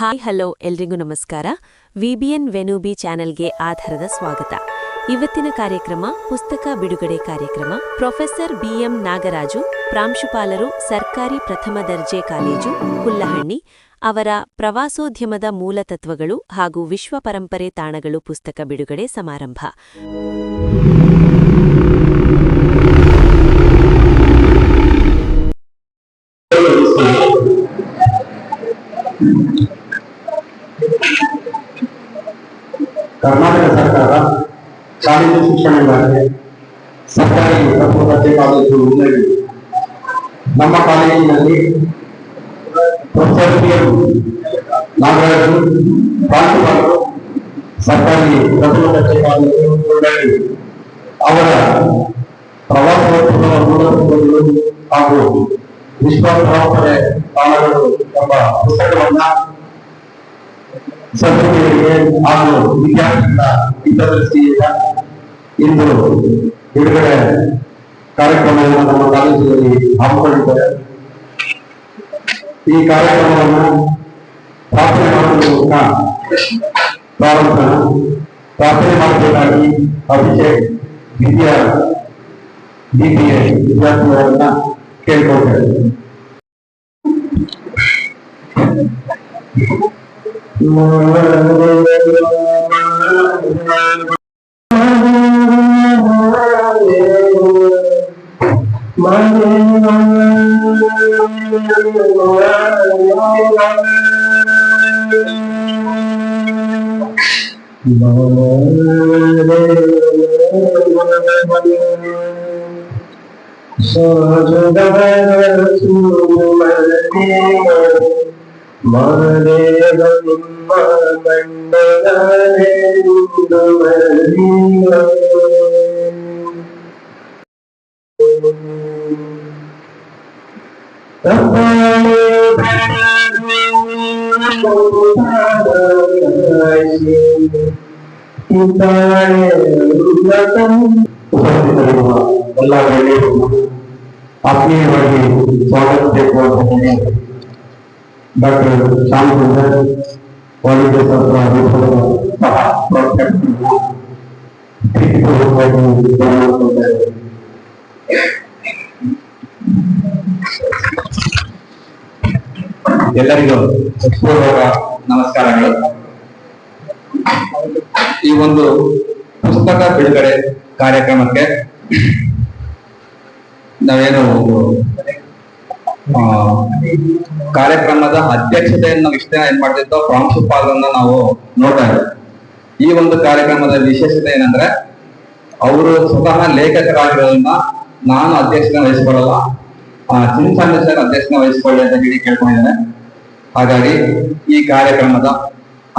Hi hello ಎಲ್ರಿಗೂ ನಮಸ್ಕಾರ. ವಿಬಿಎನ್ ವೆನುಬಿ ಚಾನೆಲ್ಗೆ ಆಧಾರದ ಸ್ವಾಗತ. ಇವತ್ತಿನ ಕಾರ್ಯಕ್ರಮ ಪುಸ್ತಕ ಬಿಡುಗಡೆ ಕಾರ್ಯಕ್ರಮ. ಪ್ರೊಫೆಸರ್ ಬಿಎಂ ನಾಗರಾಜು, ಪ್ರಾಂಶುಪಾಲರು, ಸರ್ಕಾರಿ ಪ್ರಥಮ ದರ್ಜೆ ಕಾಲೇಜು, ಹುಲ್ಲಹಣ್ಣಿ ಅವರ ಪ್ರವಾಸೋದ್ಯಮದ ಮೂಲತತ್ವಗಳು ಹಾಗೂ ವಿಶ್ವ ಪರಂಪರೆ ತಾಣಗಳು ಪುಸ್ತಕ ಬಿಡುಗಡೆ ಸಮಾರಂಭ. ಕರ್ನಾಟಕ ಸರ್ಕಾರ ಶಾಲೆಯ ಶಿಕ್ಷಣ ಇಲಾಖೆ ಸರ್ಕಾರಿ ಪ್ರಥಮ ದರ್ಜೆ ಕಾಲೇಜು ಹುಲ್ಲಹಳ್ಳಿ ನಮ್ಮ ಕಾಲೇಜಿನಲ್ಲಿ ಪ್ರೊಫೆಸರ್ ಬಿಎಂ ನಾಗರಾಜು, ಪ್ರಾಂಶುಪಾಲರು, ಸರ್ಕಾರಿ ಪ್ರಥಮ ದರ್ಜೆ ಕಾಲೇಜು ಹುಲ್ಲಹಳ್ಳಿ ಅವರ ಪ್ರವಾಸೋದ್ಯಮದ ಮೂಲತತ್ವಗಳು ಹಾಗೂ ವಿಶ್ವ ಪರಂಪರೆ ತಾಣಗಳು ಎಂಬ ಪುಸ್ತಕವನ್ನ ಸದಸ್ಯರಿಗೆ ಹಾಗೂ ವಿದ್ಯಾರ್ಥಿಗಳ ಹಿತದೃಷ್ಟಿಯಿಂದ ಇಂದು ಬಿಡುಗಡೆ ಕಾರ್ಯಕ್ರಮವನ್ನು ನಮ್ಮ ಕಾಲೇಜಿನಲ್ಲಿ ಹಮ್ಮಿಕೊಂಡಿದ್ದಾರೆ. ಈ ಕಾರ್ಯಕ್ರಮವನ್ನು ಪ್ರಾರ್ಥನೆ ಮಾಡುವುದಕ್ಕ ಪ್ರಾರ್ಥನೆ ಮಾಡಬೇಕಾಗಿ ಅಭಿಷೇಕ್ BBA ವಿದ್ಯಾರ್ಥಿಗಳನ್ನ ಕೇಳ್ಕೊಳ್ತೇವೆ. ಎಲ್ಲ ಆತ್ಮೀಯವಾಗಿ ಸ್ವಾಗತಿಸಬೇಕು ಅಂತ ಡಾಕ್ಟರ್ ಶ್ಯಾಮಸುಂದರ್ ವಾಣಿಜ್ಯಶಾಸ್ತ್ರ ಎಲ್ಲರಿಗೂ ಪೂರ್ವಕ ನಮಸ್ಕಾರಗಳು. ಈ ಒಂದು ಪುಸ್ತಕ ಬಿಡುಗಡೆ ಕಾರ್ಯಕ್ರಮಕ್ಕೆ ನಾವೇನು ಕಾರ್ಯಕ್ರಮದ ಅಧ್ಯಕ್ಷತೆಯನ್ನು ಇಷ್ಟ ಏನ್ ಮಾಡ್ತಿದ್ದೋ ಪ್ರಾಂಶುಪಾಲರನ್ನ ನಾವು ನೋಡ್ತಾ ಇದ್ದೇವೆ. ಈ ಒಂದು ಕಾರ್ಯಕ್ರಮದ ವಿಶೇಷತೆ ಏನಂದ್ರೆ ಅವರು ಸ್ವತಃ ಲೇಖಕರಾಗಿರೋದ್ರಿಂದ ನಾನು ಅಧ್ಯಕ್ಷತೆ ವಹಿಸ್ಕೊಳ್ಳಲ್ಲ, ಚಿಂತಾಮಣಿ ಸರ್ ಅಧ್ಯಕ್ಷತೆ ವಹಿಸ್ಕೊಳ್ಳಿ ಅಂತ ಹೇಳಿ ಕೇಳ್ಕೊಂಡಿದ್ದೇನೆ. ಹಾಗಾಗಿ ಈ ಕಾರ್ಯಕ್ರಮದ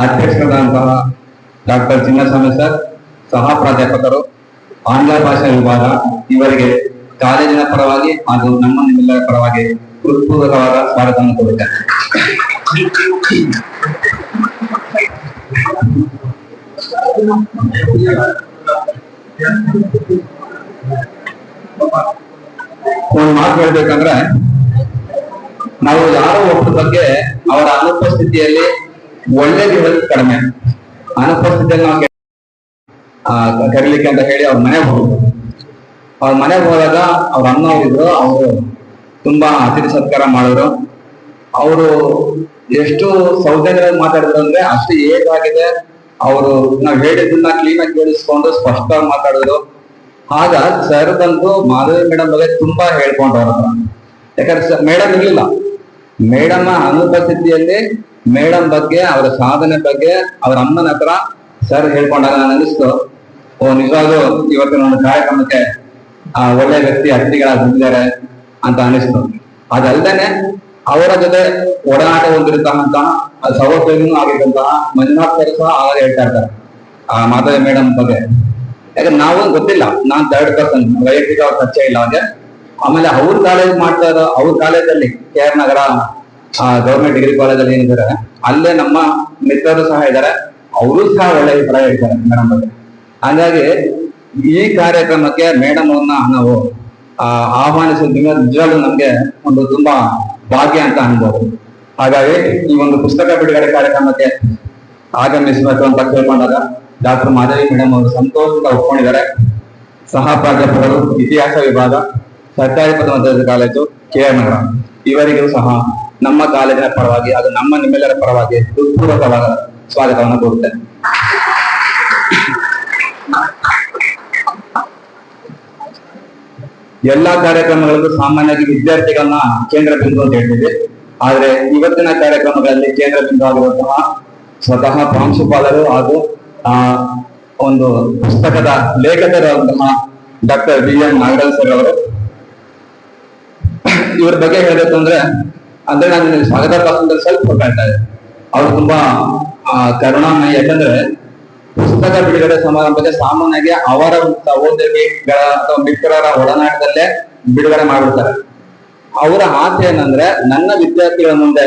ಅಧ್ಯಕ್ಷರಾದಂತಹ ಡಾಕ್ಟರ್ ಚಿನ್ನಸ್ವಾಮಿ ಸರ್, ಸಹ ಪ್ರಾಧ್ಯಾಪಕರು, ಆಂಗ್ಲ ಭಾಷಾ ವಿಭಾಗ, ಇವರಿಗೆ ಕಾಲೇಜಿನ ಪರವಾಗಿ ಹಾಗೂ ನಮ್ಮ ನಿಮ್ಮೆಲ್ಲರ ಪರವಾಗಿ ಹೃತ್ಪೂರ್ವಕವಾದ ಸ್ವಾಗತವನ್ನು ಕೊಡುತ್ತೇನೆ. ಒಂದು ಮಾತು ಹೇಳ್ಬೇಕಂದ್ರೆ, ನಾವು ಯಾರೋ ಒಬ್ಬರ ಬಗ್ಗೆ ಅವರ ಅನುಪಸ್ಥಿತಿಯಲ್ಲಿ ಒಳ್ಳೇದು ಹೇಳೋದು ಕಡಿಮೆ, ಅನುಪಸ್ಥಿತಿಯಲ್ಲಿ ನಾವು ಕರೀಲಿಕ್ಕೆ ಅಂತ ಹೇಳಿ ಅವ್ರ ಮನೆಗೆ ಹೋಗುದು. ಅವ್ರ ಮನೆಗೆ ಹೋದಾಗ ಅವ್ರ ಅಣ್ಣವ್ರಿದ್ರು, ಅವರು ತುಂಬಾ ಅತಿಥಿ ಸತ್ಕಾರ ಮಾಡಿದ್ರು. ಅವರು ಎಷ್ಟು ಸೌಜನ್ಯವಾಗಿ ಮಾತಾಡಿದ್ರು ಅಂದ್ರೆ ಅಷ್ಟು ಏಕಾಗಿದೆ. ಅವರು ನಾವ್ ಹೇಳಿದ್ದನ್ನ ಕ್ಲೀನ್ ಆಗಿ ಕೇಳಿಸ್ಕೊಂಡು ಸ್ಪಷ್ಟವಾಗಿ ಮಾತಾಡಿದ್ರು. ಆಗ ಸರ್ ಬಂದು ಮಾಧವಿ ಮೇಡಮ್ ಬಗ್ಗೆ ತುಂಬಾ ಹೇಳ್ಕೊಂಡ್ರ ಹತ್ರ. ಯಾಕಂದ್ರೆ ಮೇಡಮ್ ಇರ್ಲಿಲ್ಲ, ಮೇಡಮ್ ಅನುಪಸ್ಥಿತಿಯಲ್ಲಿ ಮೇಡಮ್ ಬಗ್ಗೆ, ಅವರ ಸಾಧನೆ ಬಗ್ಗೆ ಅವ್ರ ಅಮ್ಮನ ಹತ್ರ ಸರ್ ಹೇಳ್ಕೊಂಡಾಗ ನಾನು ಅನಿಸ್ತು, ನಿಜವಾಗ್ಲೂ ಇವತ್ತಿನ ಒಂದು ಕಾರ್ಯಕ್ರಮಕ್ಕೆ ಒಳ್ಳೆ ವ್ಯಕ್ತಿ ಅತಿಥಿಗಳಾಗಿ ಬಂದಿದ್ದಾರೆ ಅಂತ ಅನಿಸ್ತು. ಅದಲ್ದೇನೆ ಅವರ ಜೊತೆ ಒಡನಾಟ ಹೊಂದಿರುತ್ತಂತಹ ಸಹೋದ್ಯೋಗಿನೂ ಆಗಿದ್ದಂತಹ ಮಂಜುನಾಥ್ ಸರ್ ಸಹ ಆಗ ಹೇಳ್ತಾ ಇರ್ತಾರೆ ಆ ಮಾಧವಿ ಮೇಡಮ್ ಬಗ್ಗೆ. ಯಾಕಂದ್ರೆ ನಾವು ಗೊತ್ತಿಲ್ಲ, ನಾನ್ ಥರ್ಡ್ ಪರ್ಸನ್, ವೈಯಕ್ತಿಕ ಅವ್ರ ಪರಿಚಯ ಇಲ್ಲ ಹಾಗೆ. ಆಮೇಲೆ ಅವ್ರ ಕಾಲೇಜ್ ಮಾಡ್ತಾ ಇರೋ, ಅವ್ರ ಕಾಲೇಜಲ್ಲಿ KR ನಗರ ಗೌರ್ಮೆಂಟ್ ಡಿಗ್ರಿ ಕಾಲೇಜಲ್ಲಿ ಏನಿದ್ದಾರೆ ಅಲ್ಲೇ ನಮ್ಮ ಮಿತ್ರರು ಸಹ ಇದ್ದಾರೆ, ಅವರು ಸಹ ಒಳ್ಳೆ ಅಭಿಪ್ರಾಯ ಹೇಳ್ತಾರೆ ಮೇಡಮ್ ಬಗ್ಗೆ. ಹಾಗಾಗಿ ಈ ಕಾರ್ಯಕ್ರಮಕ್ಕೆ ಮೇಡಮ್ ಅವ್ರನ್ನ ನಾವು ಆಹ್ವಾನಿಸೋದ್ರಿಂದ ನಿಜವಾಗ್ಲೂ ನಮ್ಗೆ ಒಂದು ತುಂಬಾ ಭಾಗ್ಯ ಅಂತ ಅನ್ಬೋದು. ಹಾಗಾಗಿ ಈ ಒಂದು ಪುಸ್ತಕ ಬಿಡುಗಡೆ ಕಾರ್ಯಕ್ರಮಕ್ಕೆ ಆಗಮಿಸಬೇಕು ಅಂತ ಕೇಳ್ಕೊಂಡಾಗ ಡಾಕ್ಟರ್ ಮಾಧವಿ ಮೇಡಮ್ ಅವರು ಸಂತೋಷದಿಂದ ಒಪ್ಕೊಂಡಿದ್ದಾರೆ. ಸಹ ಪ್ರಾಧ್ಯಾಪಕರು ಇತಿಹಾಸ ವಿಭಾಗ, ಸರ್ಕಾರಿ ಪ್ರಥಮ ದರ್ಜೆ ಕಾಲೇಜು, KR ನಗರ, ಇವರಿಗೂ ಸಹ ನಮ್ಮ ಕಾಲೇಜಿನ ಪರವಾಗಿ ಹಾಗೂ ನಿಮ್ಮೆಲ್ಲರ ಪರವಾಗಿ ಹೃತ್ಪೂರ್ವಕವಾದ ಸ್ವಾಗತವನ್ನು ಕೋರುತ್ತೇನೆ. ಎಲ್ಲಾ ಕಾರ್ಯಕ್ರಮಗಳಲ್ಲೂ ಸಾಮಾನ್ಯವಾಗಿ ವಿದ್ಯಾರ್ಥಿಗಳನ್ನ ಕೇಂದ್ರ ಬಿಂದು ಅಂತ ಹೇಳ್ತೀವಿ. ಆದ್ರೆ ಇವತ್ತಿನ ಕಾರ್ಯಕ್ರಮಗಳಲ್ಲಿ ಕೇಂದ್ರ ಬಿಂದು ಆಗಿರುವಂತಹ ಸ್ವತಃ ಪ್ರಾಂಶುಪಾಲರು ಹಾಗೂ ಒಂದು ಪುಸ್ತಕದ ಲೇಖಕರಾದಂತಹ ಡಾಕ್ಟರ್ BM ನಾಗರಾಜ್ ಸರ್ ಅವರು. ಇವ್ರ ಬಗ್ಗೆ ಹೇಳ್ಬೇಕು ಅಂದ್ರೆ ನಾನು ಸ್ವಾಗತ ಭಾಷಣದಲ್ಲಿ ಸ್ವಲ್ಪ ಹೇಳ್ತಾ ಇದ್ದೆ. ಅವರು ತುಂಬಾ ಕರುಣಾಮಯ. ಯಾಕಂದ್ರೆ ಪುಸ್ತಕ ಬಿಡುಗಡೆ ಸಮಾರಂಭಕ್ಕೆ ಸಾಮಾನ್ಯವಾಗಿ ಅವರ ಸಹೋದರಿಗಳ ಅಥವಾ ಮಿತ್ರರ ಒಡನಾಟದಲ್ಲೇ ಬಿಡುಗಡೆ ಮಾಡಿಬಿಡ್ತಾರೆ. ಅವರ ಆಸೆ ಏನಂದ್ರೆ ನನ್ನ ವಿದ್ಯಾರ್ಥಿಗಳ ಮುಂದೆ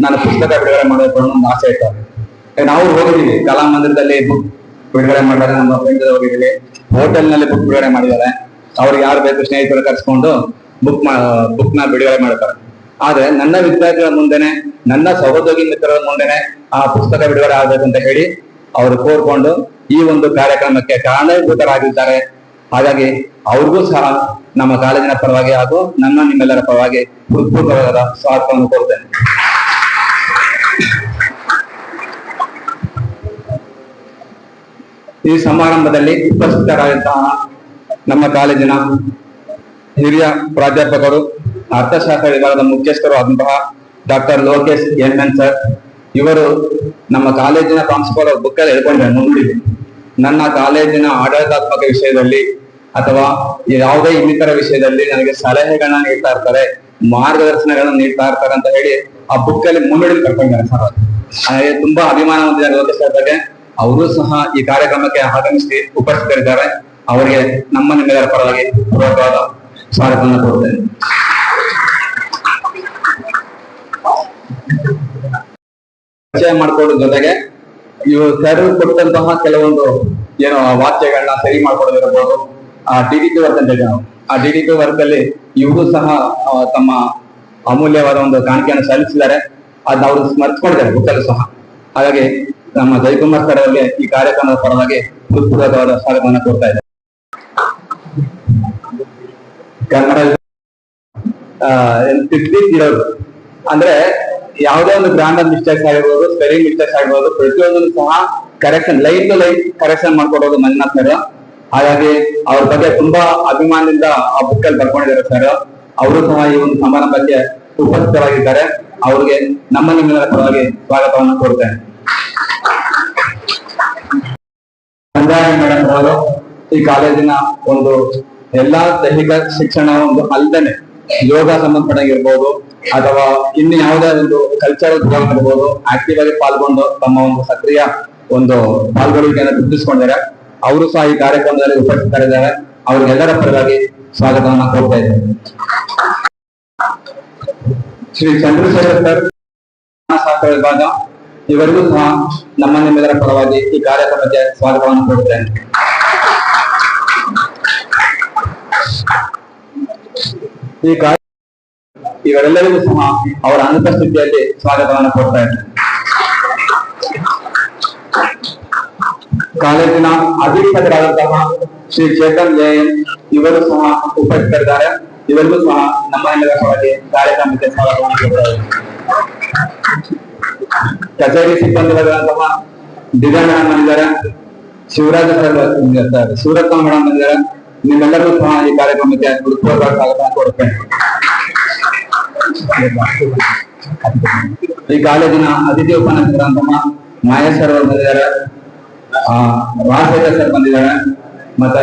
ನಾನು ಪುಸ್ತಕ ಬಿಡುಗಡೆ ಮಾಡಬೇಕು ಅನ್ನೋ ಒಂದು ಆಸೆ ಇರ್ತಾರೆ. ನಾವು ಹೋಗಿದ್ದೀವಿ ಕಲಾಮಂದಿರದಲ್ಲಿ ಬುಕ್ ಬಿಡುಗಡೆ ಮಾಡಿದ್ದಾರೆ, ನಮ್ಮ ಫ್ರೆಂಡ್ ಹೋಗಿದ್ದೀವಿ, ಹೋಟೆಲ್ ನಲ್ಲಿ ಬುಕ್ ಬಿಡುಗಡೆ ಮಾಡಿದ್ದಾರೆ. ಅವ್ರಿಗೆ ಯಾರು ಬೇಕು ಸ್ನೇಹಿತರು ಕರ್ಸ್ಕೊಂಡು ಬುಕ್ ನ ಬಿಡುಗಡೆ ಮಾಡ್ತಾರೆ. ಆದ್ರೆ ನನ್ನ ವಿದ್ಯಾರ್ಥಿಗಳ ಮುಂದೆನೆ, ನನ್ನ ಸಹೋದ್ಯೋಗಿ ಮಿತ್ರರ ಮುಂದೆನೆ ಆ ಪುಸ್ತಕ ಬಿಡುಗಡೆ ಆಗ್ಬೇಕಂತ ಹೇಳಿ ಅವರು ಕೋರ್ಕೊಂಡು ಈ ಒಂದು ಕಾರ್ಯಕ್ರಮಕ್ಕೆ ಕಾರಣೀಭೂತರಾಗಿದ್ದಾರೆ. ಹಾಗಾಗಿ ಅವ್ರಿಗೂ ಸಹ ನಮ್ಮ ಕಾಲೇಜಿನ ಪರವಾಗಿ ಹಾಗೂ ನಿಮ್ಮೆಲ್ಲರ ಪರವಾಗಿ ಹೃತ್ಪೂರ್ವಕವಾದ ಸ್ವಾಗತವನ್ನು ಕೋರ್ತೇನೆ. ಈ ಸಮಾರಂಭದಲ್ಲಿ ಉಪಸ್ಥಿತರಾದಂತಹ ನಮ್ಮ ಕಾಲೇಜಿನ ಹಿರಿಯ ಪ್ರಾಧ್ಯಾಪಕರು, ಅರ್ಥಶಾಸ್ತ್ರ ವಿಭಾಗದ ಮುಖ್ಯಸ್ಥರು ಆದಂತಹ ಡಾಕ್ಟರ್ ಲೋಕೇಶ್ NN ಸರ್, ಇವರು ನಮ್ಮ ಕಾಲೇಜಿನ ಪ್ರಾಂಶುಪಾಲ ಬುಕ್ಕಲ್ಲಿ ಹೇಳ್ಕೊಂಡಿದ್ದಾರೆ. ಮುಂದೆ ನನ್ನ ಕಾಲೇಜಿನ ಆಡಳಿತಾತ್ಮಕ ವಿಷಯದಲ್ಲಿ ಅಥವಾ ಯಾವುದೇ ಇನ್ನಿತರ ವಿಷಯದಲ್ಲಿ ನನಗೆ ಸಲಹೆಗಳನ್ನ ನೀಡ್ತಾ ಇರ್ತಾರೆ, ಮಾರ್ಗದರ್ಶನಗಳನ್ನ ನೀಡ್ತಾ ಇರ್ತಾರೆ ಅಂತ ಹೇಳಿ ಆ ಬುಕ್ಕಲ್ಲಿ ಮುನ್ನುಡಿ ಕರ್ಕೊಂಡಿದ್ದಾರೆ ಸರ್. ಹಾಗೆ ತುಂಬಾ ಅಭಿಮಾನ ಹೊಂದಿದ್ದಾರೆ ಲೋಕೇಶ್ ಸರ್ ಬಗ್ಗೆ. ಅವರು ಸಹ ಈ ಕಾರ್ಯಕ್ರಮಕ್ಕೆ ಆಗಮಿಸಿ ಉಪಸ್ಥಿತರಿದ್ದಾರೆ. ಅವರಿಗೆ ನಿಮ್ಮೆಲ್ಲರ ಪರವಾಗಿ ಪೂರ್ವಕವಾದ ಸ್ವಾಗತವನ್ನು ಕೋರುತ್ತೇನೆ. ಪರಿಚಯ ಮಾಡಿಕೊಳ್ಳೋದ್ರ ಜೊತೆಗೆ ಇವು ಸರ್ ಕೊಟ್ಟಂತಹ ಕೆಲವೊಂದು ಏನೋ ವಾಕ್ಯಗಳನ್ನ ಸರಿ ಮಾಡ್ಕೊಳ್ಳೋದಿರಬಹುದು. DDP ವರ್ಕ್ ಅಂತ ಹೇಳಿ ಆ DDP ವರ್ಕ್ ಅಲ್ಲಿ ಇವರು ಸಹ ತಮ್ಮ ಅಮೂಲ್ಯವಾದ ಒಂದು ಕಾಣಿಕೆಯನ್ನು ಸಲ್ಲಿಸಿದ್ದಾರೆ. ಅದನ್ನ ಅವರು ಸ್ಮರಿಸಿಕೊಂಡಿದ್ದಾರೆ ಬುಕ್ಕಲ್ಲೂ ಸಹ. ಹಾಗಾಗಿ ನಮ್ಮ ಜಯಕುಮಾರ್ ಸರ್ ಅವರಿಗೆ ಈ ಕಾರ್ಯಕ್ರಮದ ಪರವಾಗಿ ಹೃತ್ಪೂರ್ವಕವಾದ ಸ್ವಾಗತವನ್ನು ಕೋರ್ತಾ ಇದ್ದಾರೆ. ಕನ್ನಡ ಇರೋದು ಅಂದ್ರೆ ಯಾವುದೇ ಒಂದು ಗ್ರಾಮರ್ ಮಿಸ್ಟೇಕ್ಸ್ ಆಗಿರ್ಬೋದು, ಸ್ಪೆಲ್ಲಿಂಗ್ ಮಿಸ್ಟೇಕ್ಸ್ ಆಗಿರ್ಬೋದು, ಪ್ರತಿಯೊಂದನ್ನು ಸಹ ಲೈನ್ ಟು ಲೈನ್ ಕರೆಕ್ಷನ್ ಮಾಡ್ಕೊಡೋದು ಮಂಜುನಾಥ್ ಸರ್. ಹಾಗಾಗಿ ಅವ್ರ ಬಗ್ಗೆ ತುಂಬಾ ಅಭಿಮಾನದಿಂದ ಆ ಬುಕ್ ಅಲ್ಲಿ ಬರ್ಕೊಂಡಿದ್ದಾರೆ ಸರ್. ಅವರು ಸಹ ಈ ಒಂದು ಸಮಾರಂಭಕ್ಕೆ ಉಪಸ್ಥಿತರಾಗಿದ್ದಾರೆ. ಅವ್ರಿಗೆ ನಿಮ್ಮೆಲ್ಲರ ಪರವಾಗಿ ಸ್ವಾಗತವನ್ನು ಕೋರ್ತೇನೆ. ಸಂಜಾಯ ಮೇಡಮ್ ಅವರು ಈ ಕಾಲೇಜಿನ ಒಂದು ಎಲ್ಲಾ ದೈಹಿಕ ಶಿಕ್ಷಣ ಒಂದು ಅಲ್ಲದೆ ಯೋಗ ಸಂಬಂಧಪಟ್ಟಾಗಿರ್ಬೋದು ಅಥವಾ ಇನ್ನು ಯಾವುದೇ ಒಂದು ಕಲ್ಚರಲ್ ಪ್ರೋಗ್ರಾಮ್ ಇರ್ಬೋದು, ಆಕ್ಟಿವ್ ಆಗಿ ಪಾಲ್ಗೊಂಡು ತಮ್ಮ ಒಂದು ಸಕ್ರಿಯ ಒಂದು ಪಾಲ್ಗೊಳ್ಳುವಿಕೆಯನ್ನು ಗುರುತಿಸಿಕೊಂಡಿದ್ದಾರೆ. ಅವರು ಸಹ ಈ ಕಾರ್ಯಕ್ರಮದಲ್ಲಿ ಉಪಸ್ಥಿತರಿದ್ದಾರೆ. ಅವ್ರಿಗೆಲ್ಲರ ಪರವಾಗಿ ಸ್ವಾಗತವನ್ನು ಕೋರ್ತಾ ಇದ್ದೇನೆ. ಶ್ರೀ ಚಂದ್ರಶೇಖರ್ ಸರ್, ಶಾಸ್ತ್ರ ವಿಭಾಗ, ಇವರಿಗೂ ಸಹ ನಿಮ್ಮೆಲ್ಲರ ಪರವಾಗಿ ಈ ಕಾರ್ಯಕ್ರಮಕ್ಕೆ ಸ್ವಾಗತವನ್ನು ಕೋರುತ್ತೇನೆ. ಈ ಇವರೆಲ್ಲರಿಗೂ ಸಹ ಅವರ ಅನುಪಸ್ಥಿತಿಯಲ್ಲಿ ಸ್ವಾಗತವನ್ನು ಕೋರ್ತಾ ಇದ್ದೇನೆ. ಕಾಲೇಜಿನ ಅಧೀಕ್ಷಕರಾದಂತಹ ಶ್ರೀ ಚೇತನ್ JN ಇವರು ಸಹ ಉಪಸ್ಥಿತರಿದ್ದಾರೆ. ಇವರಿಗೂ ಸಹ ನಮ್ಮೆಲ್ಲರ ಪರವಾಗಿ ಕಾರ್ಯಕ್ರಮಕ್ಕೆ ಸ್ವಾಗತವನ್ನು ಕೋರ್ತಾ ಇದ್ದೇನೆ. ಕಚೇರಿ ಸಿಬ್ಬಂದಿಗಳಾದಂತಹ ಡಿಸೈನ್ ಮೇಡಮ್ ಬಂದಿದ್ದಾರೆ, ಶಿವರಾಜ್ ಸರ್, ಶಿವರತ್ನ ಮೇಡಮ್ ಬಂದಿದ್ದಾರೆ. ನಿಮ್ಮೆಲ್ಲರಿಗೂ ಸಹ ಈ ಕಾರ್ಯಕ್ರಮಕ್ಕೆ ಹೃತ್ಪೂರ್ವಕ ಸ್ವಾಗತ ಕೋರುತ್ತೇನೆ. ಈ ಕಾಲೇಜಿನ ಅತಿಥಿ ಉಪನ್ಯಾಸಕರಾದಂತಹ ಮಹೇಶ್ ಸರ್ ಅವರು ಬಂದಿದ್ದಾರೆ, ರಾಜಶೇಖರ್ ಸರ್ ಬಂದಿದ್ದಾರೆ, ಮತ್ತೆ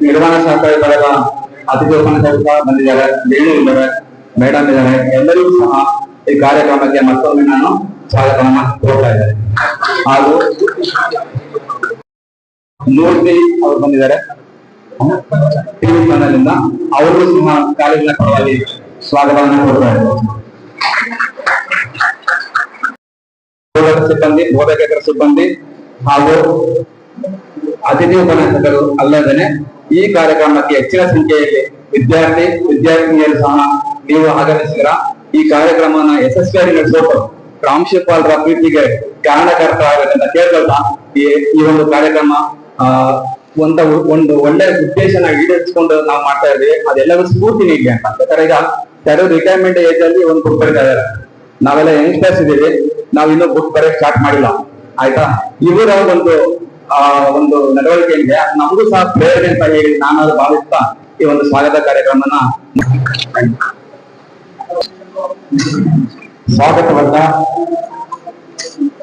ನಿರ್ಮಾಣ ಶಾಸ್ತ್ರ ವಿಭಾಗದ ಅತಿಥಿ ಉಪನ್ಯಾಸಕರು ಸಹ ಬಂದಿದ್ದಾರೆ, ವೇಣು ಇದ್ದಾರೆ, ಮೇಡಮ್ ಇದ್ದಾರೆ. ಎಲ್ಲರಿಗೂ ಸಹ ಈ ಕಾರ್ಯಕ್ರಮಕ್ಕೆ ಮತ್ತೊಮ್ಮೆ ನಾನು ಸ್ವಾಗತವನ್ನ ಕೋರ್ತಾ ಇದ್ದಾರೆ. ಹಾಗೂ ಮೂರ್ತಿ ಅವರು ಬಂದಿದ್ದಾರೆ ಟಿವಿ ಚಾನೆಲ್ ಇಂದ, ಅವರು ಸಹ ಕಾಲೇಜಿನ ಪರವಾಗಿ ಸ್ವಾಗತವನ್ನು ಕೋರ್ತಾ ಇದ್ದಾರೆ. ಸಿಬ್ಬಂದಿ, ಬೋಧಕೇತರ ಸಿಬ್ಬಂದಿ ಹಾಗೂ ಅತಿಥಿ ಉಪನ್ಯಾಸಕರು ಅಲ್ಲದೇ ಈ ಕಾರ್ಯಕ್ರಮಕ್ಕೆ ಹೆಚ್ಚಿನ ಸಂಖ್ಯೆಯಲ್ಲಿ ವಿದ್ಯಾರ್ಥಿನಿಯರು ಸಹ ನೀವು ಆಗಮಿಸಿದ್ರ ಈ ಕಾರ್ಯಕ್ರಮವನ್ನು ಯಶಸ್ವಿಯಾಗಿ ನಡೆಸೋಕೆ ಪ್ರಾಂಶುಪಾಲರ ಪ್ರೀತಿಗೆ ಕಾರಣಕರ್ತರಾಗಬೇಕಂತ ಕೇಳ್ಕೊಳ್ತಾ ಈ ಒಂದು ಕಾರ್ಯಕ್ರಮ ಒಂದು ಒಳ್ಳೆ ಉದ್ದೇಶನ ಈಡೇರಿಸಿಕೊಂಡು ನಾವು ಮಾಡ್ತಾ ಇದ್ವಿ. ಅದೆಲ್ಲವೂ ಸ್ಫೂರ್ತಿ ನೀಡಿ ಅಂತ. ಯಾಕಂದ್ರೆ ಈಗ ಕೆಲವು ರಿಟೈರ್ಮೆಂಟ್ ಏಜ್ ಅಲ್ಲಿ ಒಂದು ಬುಕ್ ಬರೀತಾ ಇದಾರೆ. ನಾವೆಲ್ಲ ಯಂಗ್ಸ್ಟರ್ಸ್ ಇದೀವಿ, ನಾವ್ ಇನ್ನೂ ಬುಕ್ ಬರೆಯಕ್ ಸ್ಟಾರ್ಟ್ ಮಾಡಿಲ್ಲ, ಆಯ್ತಾ. ಇವರ ಒಂದು ನಡವಳಿಕೆಯಿಂದ ನಮಗೂ ಸಹ ಪ್ರೇರಣೆ ಅಂತ ಹೇಳಿ ನಾನು ಭಾವಿಸ್ತಾ ಈ ಒಂದು ಸ್ವಾಗತ ಕಾರ್ಯಕ್ರಮನ ಸ್ವಾಗತವನ್ನ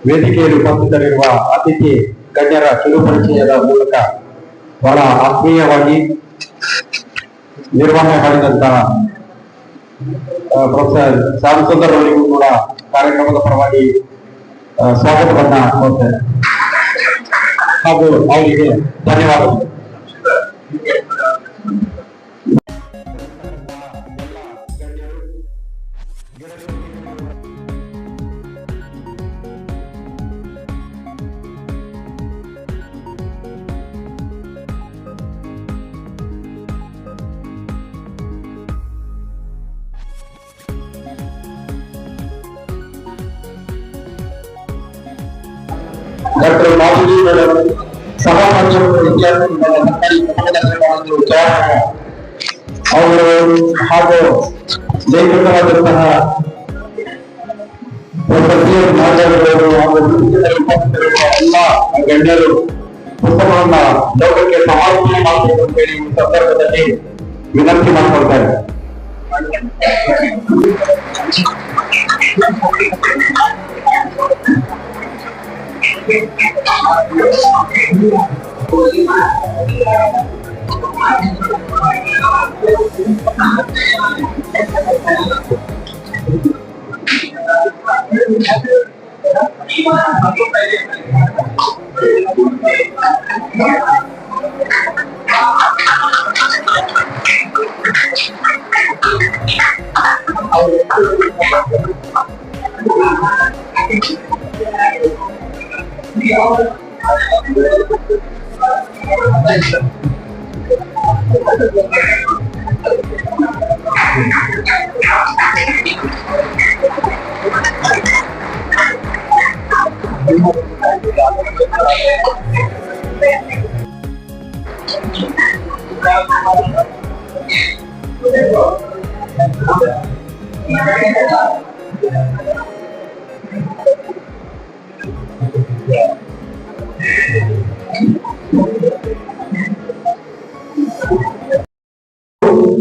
ವೇದಿಕೆಯಲ್ಲಿ ಉಪಸ್ಥಿತರಿರುವ ಅತಿಥಿ ಗಣ್ಯರ ಕಿರುಪರಿಚಯದ ಮೂಲಕ ಬಹಳ ಆತ್ಮೀಯವಾಗಿ ನಿರ್ವಹಣೆ ಮಾಡಿದಂತಹ ಪ್ರೊಫೆಸರ್ ಶ್ಯಾಮ್ ಸುಂದರ್ ಅವರಿಗೂ ಕೂಡ ಕಾರ್ಯಕ್ರಮದ ಪರವಾಗಿ ಸ್ವಾಗತವನ್ನ ಕೋರ್ತೇನೆ ಹಾಗೂ ಅವರಿಗೆ ಧನ್ಯವಾದಗಳು. ಡಾಕ್ಟರ್ ಮಾಧುರಿ ಮೇಡಮ್ ಸಮಾಜ ವಿದ್ಯಾರ್ಥಿ ಅವರು ಹಾಗೂ ಲೇಖಕರಾದಂತಹ ಎಲ್ಲ ಗಣ್ಯರು ಪುಸ್ತಕವನ್ನ ಲೋಕಕ್ಕೆ ಸಮರ್ಪಣೆ ಮಾಡಬೇಕು ಅಂತ ಹೇಳಿ ಈ ಸಂದರ್ಭದಲ್ಲಿ ವಿನಂತಿ ಮಾಡಿಕೊಳ್ತಾರೆ.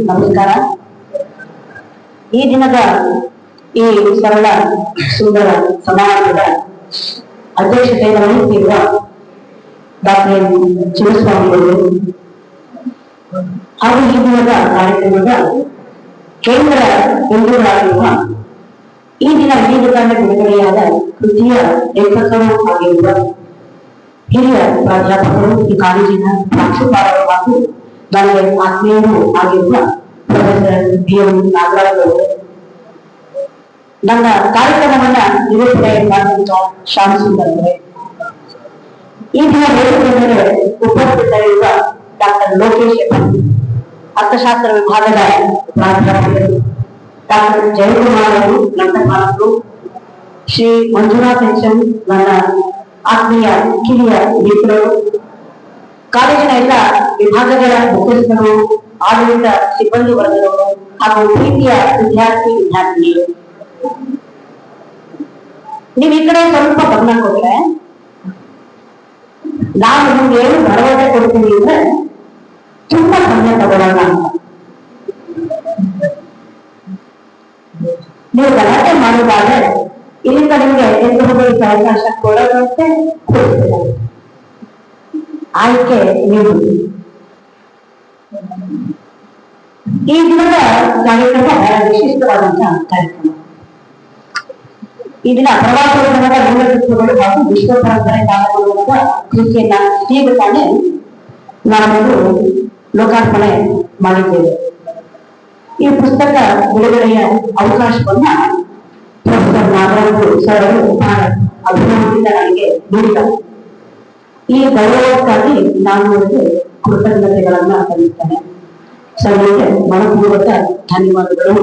ನಮಸ್ಕಾರ. ಈ ದಿನದ ಈ ಸರಳ ಸುಂದರ ಸಮಾರಂಭದ ಅಧ್ಯಕ್ಷತೆಯನ್ನು ವಹಿಸಿರುವ ಡಾಕ್ಟರ್ ಚಿನ್ನಸ್ವಾಮಿಗಳು ಹಾಗೂ ಈ ದಿನದ ಕಾರ್ಯಕ್ರಮದ ಕೇಂದ್ರ ಬಿಂದುಗಳಾಗಿರುವ ಈ ದಿನ ವಿಧೀಕರಣ ಬಿಡುಗಡೆಯಾದ ಕೃತಿಯ ಲೇಖಕರು ಆಗಿರುವ ಹಿರಿಯ ಪ್ರಾಧ್ಯಾಪಕರು, ಈ ಕಾಲೇಜಿನ ಪ್ರಾಂಶುಪಾಲರು ಹಾಗೂ ನನಗೆ ಆತ್ಮೀಯರು ಆಗಿರುವ ಪ್ರೊಫೆಸರ್ BM ನಾಗರಾಜ್ ಅವರು, ನನ್ನ ಕಾರ್ಯಕ್ರಮವನ್ನ ನಿರೂಪಣೆ ಮಾಡಿದಂತಹ ಶ್ಯಾಮ್ ಸುಂದರ್ ಅವರೇ, ಈ ದಿನ ವೇದಿಕೆಯ ಉಪಸ್ಥಿತರಿರುವ ಡಾಕ್ಟರ್ ಲೋಕೇಶ್ ಅರ್ಥಶಾಸ್ತ್ರ ವಿಭಾಗದ ಪ್ರಾಧ್ಯಾಪಕರು, ಡಾಕ್ಟರ್ ಜಯಕುಮಾರ್ ಅವರು ಗ್ರಂಥಪಾಲಕರು, ಶ್ರೀ ಮಂಜುನಾಥ್ HM ನನ್ನ ಆತ್ಮೀಯ ಕಿರಿಯ ಮಿತ್ರರು, ಕಾಲೇಜಿನ ಎಲ್ಲ ವಿಭಾಗಗಳ ಮುಖ್ಯಸ್ಥರು, ಆಡಳಿತ ಸಿಬ್ಬಂದಿ ವರ್ಗದವರು ಹಾಗೂ ಪ್ರೀತಿಯ ವಿದ್ಯಾರ್ಥಿನಿಯರು, ನೀವು ಈ ಕಡೆ ಸ್ವಲ್ಪ ಗಮನ ಕೊಟ್ರೆ ನಾನು ನಿಮ್ಗೆ ಏನು ಭರವಸೆ ಕೊಡ್ತೀನಿ ಅಂದ್ರೆ ತುಂಬಾ ಸಮಯ ತಗೊಳ್ಳೋಣ ಅಂತ. ನೀವು ಗಲಾಟೆ ಮಾಡುವುದಾದ್ರೆ ಇಲ್ಲಿಂದ ನಿಮ್ಗೆ ಎದುರುಗಳಿಗೆ ಅವಕಾಶ ಕೊಡೋದಂತೆ ಆಯ್ಕೆ ನೀವು. ಈ ದಿನದ ಕಾರ್ಯಕ್ರಮ ಬಹಳ ವಿಶಿಷ್ಟವಾದಂತಹ ಕಾರ್ಯಕ್ರಮ. ಈ ದಿನ ಪ್ರವಾಸೋದ್ಯಮದ ಮೂಲತತ್ವಗಳು ಹಾಗೂ ವಿಶ್ವ ಪರಂಪರೆ ಕಾಲಗೊಳ್ಳುವ ಕೃತಿಯನ್ನ ಈಗ ತಾನೇ ನಾವೊಂದು ಲೋಕಾರ್ಪಣೆ ಮಾಡಿದ್ದೇವೆ. ಈ ಪುಸ್ತಕ ಬಿಡುಗಡೆಯ ಅವಕಾಶವನ್ನ ಪ್ರೊಫೆಸರ್ ನಾಗರಾಜ್ ಸರ್ ಅವರು ಬಹಳ ಅಭಿಮಾನದಿಂದ ನನಗೆ ನೀಡಿದ್ದಾರೆ. ಈ ಗೌರವಕ್ಕಾಗಿ ನಾನು ಅವರಿಗೆ ಕೃತಜ್ಞತೆಗಳನ್ನ ಸಲ್ಲಿಸ್ತೇನೆ. ಸರ್ವರಿಗೆ ಮನಪೂರ್ವಕ ಧನ್ಯವಾದಗಳು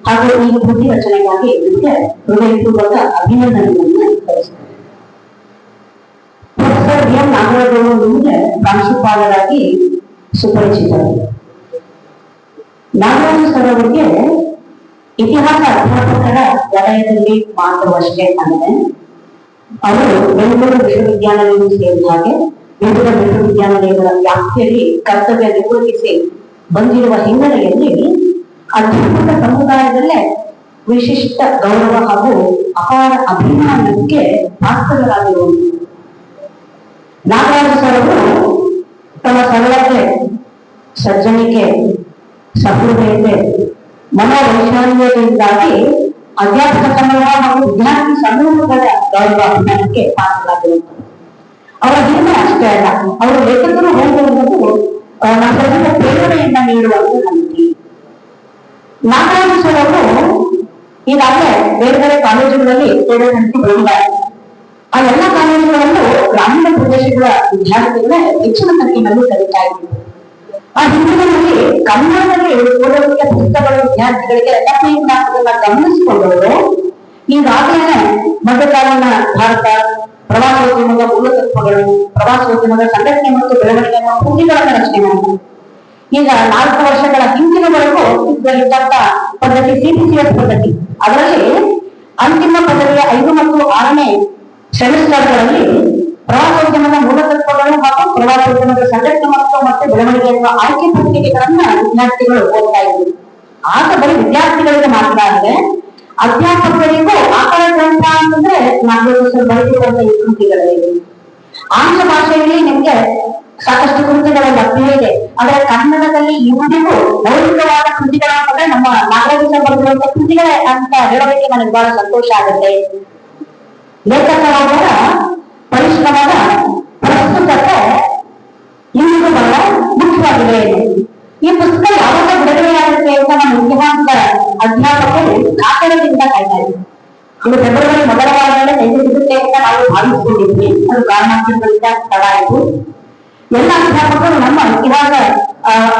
ಹಾಗೂ ಈ ಕೃತಿ ರಚನೆಗಾಗಿ ನಿಮಗೆ ಹೃದಯಪೂರ್ವಕ ಅಭಿನಂದನೆಗಳನ್ನು ಸಲ್ಲಿಸುತ್ತೇನೆ. ಪ್ರೊಫೆಸರ್ ಬಿ ಎಂ ನಾಗರಾಜ್ ಅವರು ನಿಮಗೆ ಪ್ರಾಂಶುಪಾಲರಾಗಿ ಸುಪರಿಚಿತರು. ನಾಗರಾಜು ಸರ್ ಅವರಿಗೆ ಇತಿಹಾಸ ಅಧ್ಯಾಪಕರ ವಲಯದಲ್ಲಿ ಮಾತ್ರವಷ್ಟೇ ಅಲ್ಲದೆ ಅವರು ಬೆಂಗಳೂರು ವಿಶ್ವವಿದ್ಯಾಲಯವನ್ನು ಸೇರಿದ ಹಾಗೆ ವಿವಿಧ ವಿಶ್ವವಿದ್ಯಾಲಯಗಳ ವ್ಯಾಪ್ತಿಯಲ್ಲಿ ಕರ್ತವ್ಯ ನಿರ್ವಹಿಸಿ ಬಂದಿರುವ ಹಿನ್ನೆಲೆಯಲ್ಲಿ ಅಧ್ಯಾಪಕ ಸಮುದಾಯದಲ್ಲೇ ವಿಶಿಷ್ಟ ಗೌರವ ಹಾಗೂ ಅಪಾರ ಅಭಿಮಾನಕ್ಕೆ ಪಾತ್ರರಾಗಿರುವುದು. ನಾಗರಾಜು ಸರ್ ಅವರು ತಮ್ಮ ಸರಳತೆ, ಸಜ್ಜನಿಕೆ, ಸಹೃದಯತೆ, ಮನೋವೈಶಾಲ್ಯದಿಂದಾಗಿ ಅಧ್ಯಾಪಕ ಸಮೂಹ ಹಾಗೂ ವಿದ್ಯಾರ್ಥಿ ಸಮೂಹಗಳ ಗೌರವ ಅಭಿಮಾನಕ್ಕೆ ಪಾತ್ರರಾಗಿರುತ್ತದೆ. ಅವರ ಹಿರಿಮೆ ಅಷ್ಟೇ ಅಲ್ಲ, ಅವರು ಲೇಖಕರು ಹೋಗುವುದು ನಮಗೆ ಪ್ರೇರಣೆಯನ್ನ ನೀಡುವಂತೆ ನಂಬಿಕೆ. ನಾಗರಾಜು ಸರ್ ಅವರು ಈಗಾಗಲೇ ಬೇರೆ ಬೇರೆ ಕಾಲೇಜುಗಳಲ್ಲಿ ಸೇವೆ ನಡೆಸಿ ಬಂದಿದ್ದಾರೆ. ಆ ಎಲ್ಲ ಕಾಲೇಜುಗಳಲ್ಲೂ ಗ್ರಾಮೀಣ ಪ್ರದೇಶಗಳ ವಿದ್ಯಾರ್ಥಿಗಳೇ ಹೆಚ್ಚಿನ ಸಂಖ್ಯೆಯಲ್ಲಿ ಕಲಿತಾ ಇದ್ದಾರೆ. ಆ ಹಿನ್ನೆಲೆಯಲ್ಲಿ ಕನ್ನಡದಲ್ಲಿ ಓದೋದಕ್ಕೆ ಪುಸ್ತಕಗಳು ವಿದ್ಯಾರ್ಥಿಗಳಿಗೆ ಲಭ್ಯವಿಲ್ಲ ಗಮನಿಸಿಕೊಂಡವರು ಈಗಾಗಲೇ ಮಧ್ಯಕಾಲೀನ ಭಾರತ, ಪ್ರವಾಸೋದ್ಯಮದ ಮೂಲತತ್ವಗಳು, ಪ್ರವಾಸೋದ್ಯಮದ ಸಂಘಟನೆ ಮತ್ತು ಬೆಳವಣಿಗೆಯ ಕೃತಿಗಳನ್ನು ರಚನೆ ಮಾಡಿದ್ದಾರೆ. ಈಗ 4 ವರ್ಷಗಳ ಹಿಂದಿನವರೆಗೂ ಇದ್ದಂತ ಪದ್ಧತಿ ಸಿಬಿಸಿಎಸ್ ಪದ್ಧತಿ, ಅದರಲ್ಲಿ ಅಂತಿಮ ಪದವಿಯ 5 ಮತ್ತು 6ನೇ ಸೆಮಿಸ್ಟರ್ಗಳಲ್ಲಿ ಪ್ರವಾಸೋದ್ಯಮದ ಮೂಲತತ್ವಗಳು ಹಾಗೂ ಪ್ರವಾಸೋದ್ಯಮದ ಸಂಘಟನೆ ಮತ್ತು ಬೆಳವಣಿಗೆಯ ಆಯ್ಕೆ ಪತ್ರಿಕೆಗಳನ್ನ ವಿದ್ಯಾರ್ಥಿಗಳು ಓದ್ತಾ ಇದ್ರು. ಆಗ ಬರೀ ವಿದ್ಯಾರ್ಥಿಗಳಿಗೆ ಮಾತ್ರ ಅಲ್ಲದೆ ಅಧ್ಯಾಪಕರಿಗೂ ಆಕಳ ಗ್ರಂಥ ಅಂತಂದ್ರೆ ನಾಗರಾಜು ಬರೆದಿರುವಂತ ಈ ಕೃತಿಗಳಿವೆ. ಆಂಗ್ಲ ಭಾಷೆಯಲ್ಲಿ ನಿಮ್ಗೆ ಸಾಕಷ್ಟು ಕೃತಿಗಳ ಲಭ್ಯ ಇದೆ. ಆದರೆ ಕನ್ನಡದಲ್ಲಿ ಇವರಿಗೂ ಮೌಲಿಕವಾದ ಕೃತಿಗಳಂತಂದ್ರೆ ನಮ್ಮ ನಾಗರಾಜು ಬರೆದಿರುವಂತ ಕೃತಿಗಳೇ ಅಂತ ಹೇಳೋದಕ್ಕೆ ನನಗೆ ಬಹಳ ಸಂತೋಷ ಆಗುತ್ತೆ. ಲೇಖಕರ ಪರಿಶ್ರಮದ ಪ್ರಸ್ತುತತೆ ಇಂದು ಬಹಳ ಮುಖ್ಯವಾಗಿದೆ. ಈ ಪುಸ್ತಕ ಯಾವಾಗ ಬಿಡುಗಡೆಯಾಗುತ್ತೆ ಅಂತ ನಮ್ಮ ಇತಿಹಾಸ ಅಧ್ಯಾಪಕರು ಕಾತರದಿಂದ ಕಾಯ್ತಾ ಇದ್ದಾರೆ. ಇದು ಫೆಬ್ರವರಿ ಮೊದಲ ವಾರದಲ್ಲೇ ಸಿಗುತ್ತೆ ಅಂತ ನಾವು ಭಾವಿಸಿಕೊಂಡಿದ್ವಿ. ಅದು ಕಾರಣಾಂತರಗಳಿಂದ ತಡ ಆಯಿತು. ಎಲ್ಲ ಅಧ್ಯಾಪಕರು ನಮ್ಮ ಇತಿಹಾಸ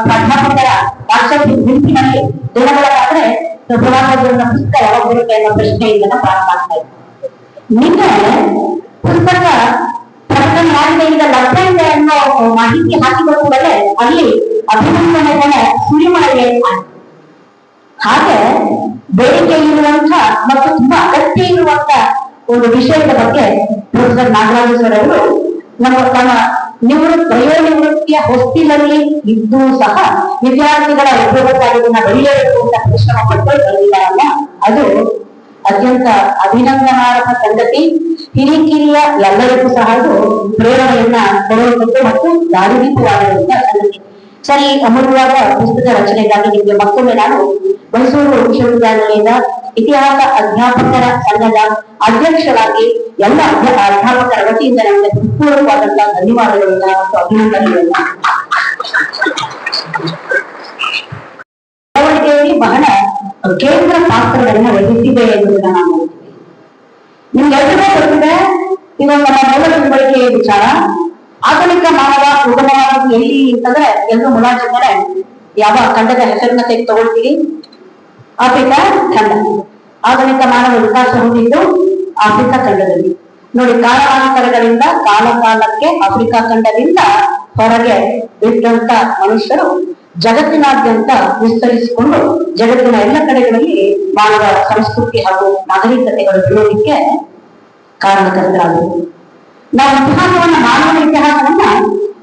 ಪ್ರಾಧ್ಯಾಪಕರ ವಾಟ್ಸಪ್ ಗುಂಪಿನಲ್ಲಿ ದಿನಗಳಾದ್ರೆ ಪ್ರವಾಸೋದ್ಯಮದ ಪುಸ್ತಕ ಯಾವಾಗ ಬರುತ್ತೆ ಅನ್ನೋ ಪ್ರಶ್ನೆಯಿಂದ ಪ್ರಾರಂಭ ಆಗ್ತಾ ಇದೆ. ನಿನ್ನೆ ಪುಸ್ತಕ ಪ್ರಕಟಣೆ ಆಗಿದೆ, ಈಗ ಲಭ್ಯ ಇದೆ ಅನ್ನೋ ಮಾಹಿತಿ ಹಾಕಿದ ಕೂಡಲೇ ಅಲ್ಲಿ ಅಭಿನಂದನೆಗಳ ಸುರಿಮಳೆಗೆ ಹಾಗೆ ಬೇಡಿಕೆ ಇರುವಂತ ಮತ್ತು ತುಂಬಾ ಅಗತ್ಯ ಇರುವಂತ ಒಂದು ವಿಷಯದ ಬಗ್ಗೆ ಪ್ರೊಫೆಸರ್ ನಾಗರಾಜು ಸರ್ ಅವರು ತಮ್ಮ ವಯೋನಿವೃತ್ತಿಯ ಹೊಸ್ತಿಲಲ್ಲಿ ಇದ್ದು ಸಹ ವಿದ್ಯಾರ್ಥಿಗಳ ಉಪಯೋಗಕ್ಕಾಗಿ ಬೆಳೆಯಬೇಕು ಅಂತ ಪರಿಶ್ರಮ ಪಟ್ಟು ಬಂದಿದ್ದಾರಲ್ಲ, ಅದು ಅತ್ಯಂತ ಅಭಿನಂದನಾರ್ಹ ಸಂಗತಿ. ಹಿರಿಕಿರಿಯ ಎಲ್ಲರಿಗೂ ಸಹ ಅದು ಪ್ರೇರಣೆಯನ್ನ ಕೊಡುವಂಥದ್ದು ಮತ್ತು ದಾರಿದೀಪವಾಗಿರುವಂತ ಸಂಗತಿ. ಸರಿ, ಅಮೂಲ್ಯವಾದ ಪುಸ್ತಕ ರಚನೆಗಾಗಿ ನಿಮಗೆ ಮತ್ತೊಮ್ಮೆ ನಾನು ಮೈಸೂರು ವಿಶ್ವವಿದ್ಯಾಲಯದ ಇತಿಹಾಸ ಅಧ್ಯಾಪಕರ ಸಂಘದ ಅಧ್ಯಕ್ಷರಾಗಿ ಎಲ್ಲ ಅಧ್ಯಾಪಕರ ವತಿಯಿಂದ ನಮಗೆ ಹೃತ್ಪೂರ್ವಕವಾದಂತಹ ಧನ್ಯವಾದಗಳನ್ನ ಮತ್ತು ಅಭಿನಂದನೆಗಳನ್ನ. ಬೆಳವಣಿಗೆಯಲ್ಲಿ ಬಹಳ ಕೇಂದ್ರ ಪಾತ್ರಗಳನ್ನ ವಹಿಸಿದೆ ಎನ್ನುವುದನ್ನ ನಾವು ನೋಡ್ತೀವಿ. ನಿಮ್ಗೆಲ್ಲರಿಗೂ ಗೊತ್ತಿದೆ, ಇದೊಂದು ನಮ್ಮ ಮೂಲ ತಿಳುವಳಿಕೆಯ ವಿಚಾರ. ಆಧುನಿಕ ಮಾನವ ಉಗಮವಾದದ್ದು ಎಲ್ಲಿ ಅಂತಂದ್ರೆ ಎಲ್ಲರೂ ಮುಲಾಜಿದ್ದಾರೆ. ಯಾವ ಖಂಡದ ಹೆಸರನ್ನ ತಗೊಳ್ತೀರಿ? ಆಫ್ರಿಕಾ ಖಂಡ. ಆಧುನಿಕ ಮಾನವ ವಿಕಾಸ ಹೊಂದಿದ್ದು ಆಫ್ರಿಕಾ ಖಂಡದಲ್ಲಿ. ನೋಡಿ, ಕಾರಣಾಂತರಗಳಿಂದ ಕಾಲ ಕಾಲಕ್ಕೆ ಆಫ್ರಿಕಾ ಖಂಡದಿಂದ ಹೊರಗೆ ಬಿಟ್ಟಂತ ಮನುಷ್ಯರು ಜಗತ್ತಿನಾದ್ಯಂತ ವಿಸ್ತರಿಸಿಕೊಂಡು ಜಗತ್ತಿನ ಎಲ್ಲ ಕಡೆಗಳಲ್ಲಿ ಮಾನವ ಸಂಸ್ಕೃತಿ ಹಾಗೂ ನಾಗರಿಕತೆಗಳು ಬೆಳೆಯೋದಕ್ಕೆ ಕಾರಣಕರ್ತರಾದರು. ನಾವು ಇತಿಹಾಸವನ್ನ, ಮಾನವನ ಇತಿಹಾಸವನ್ನ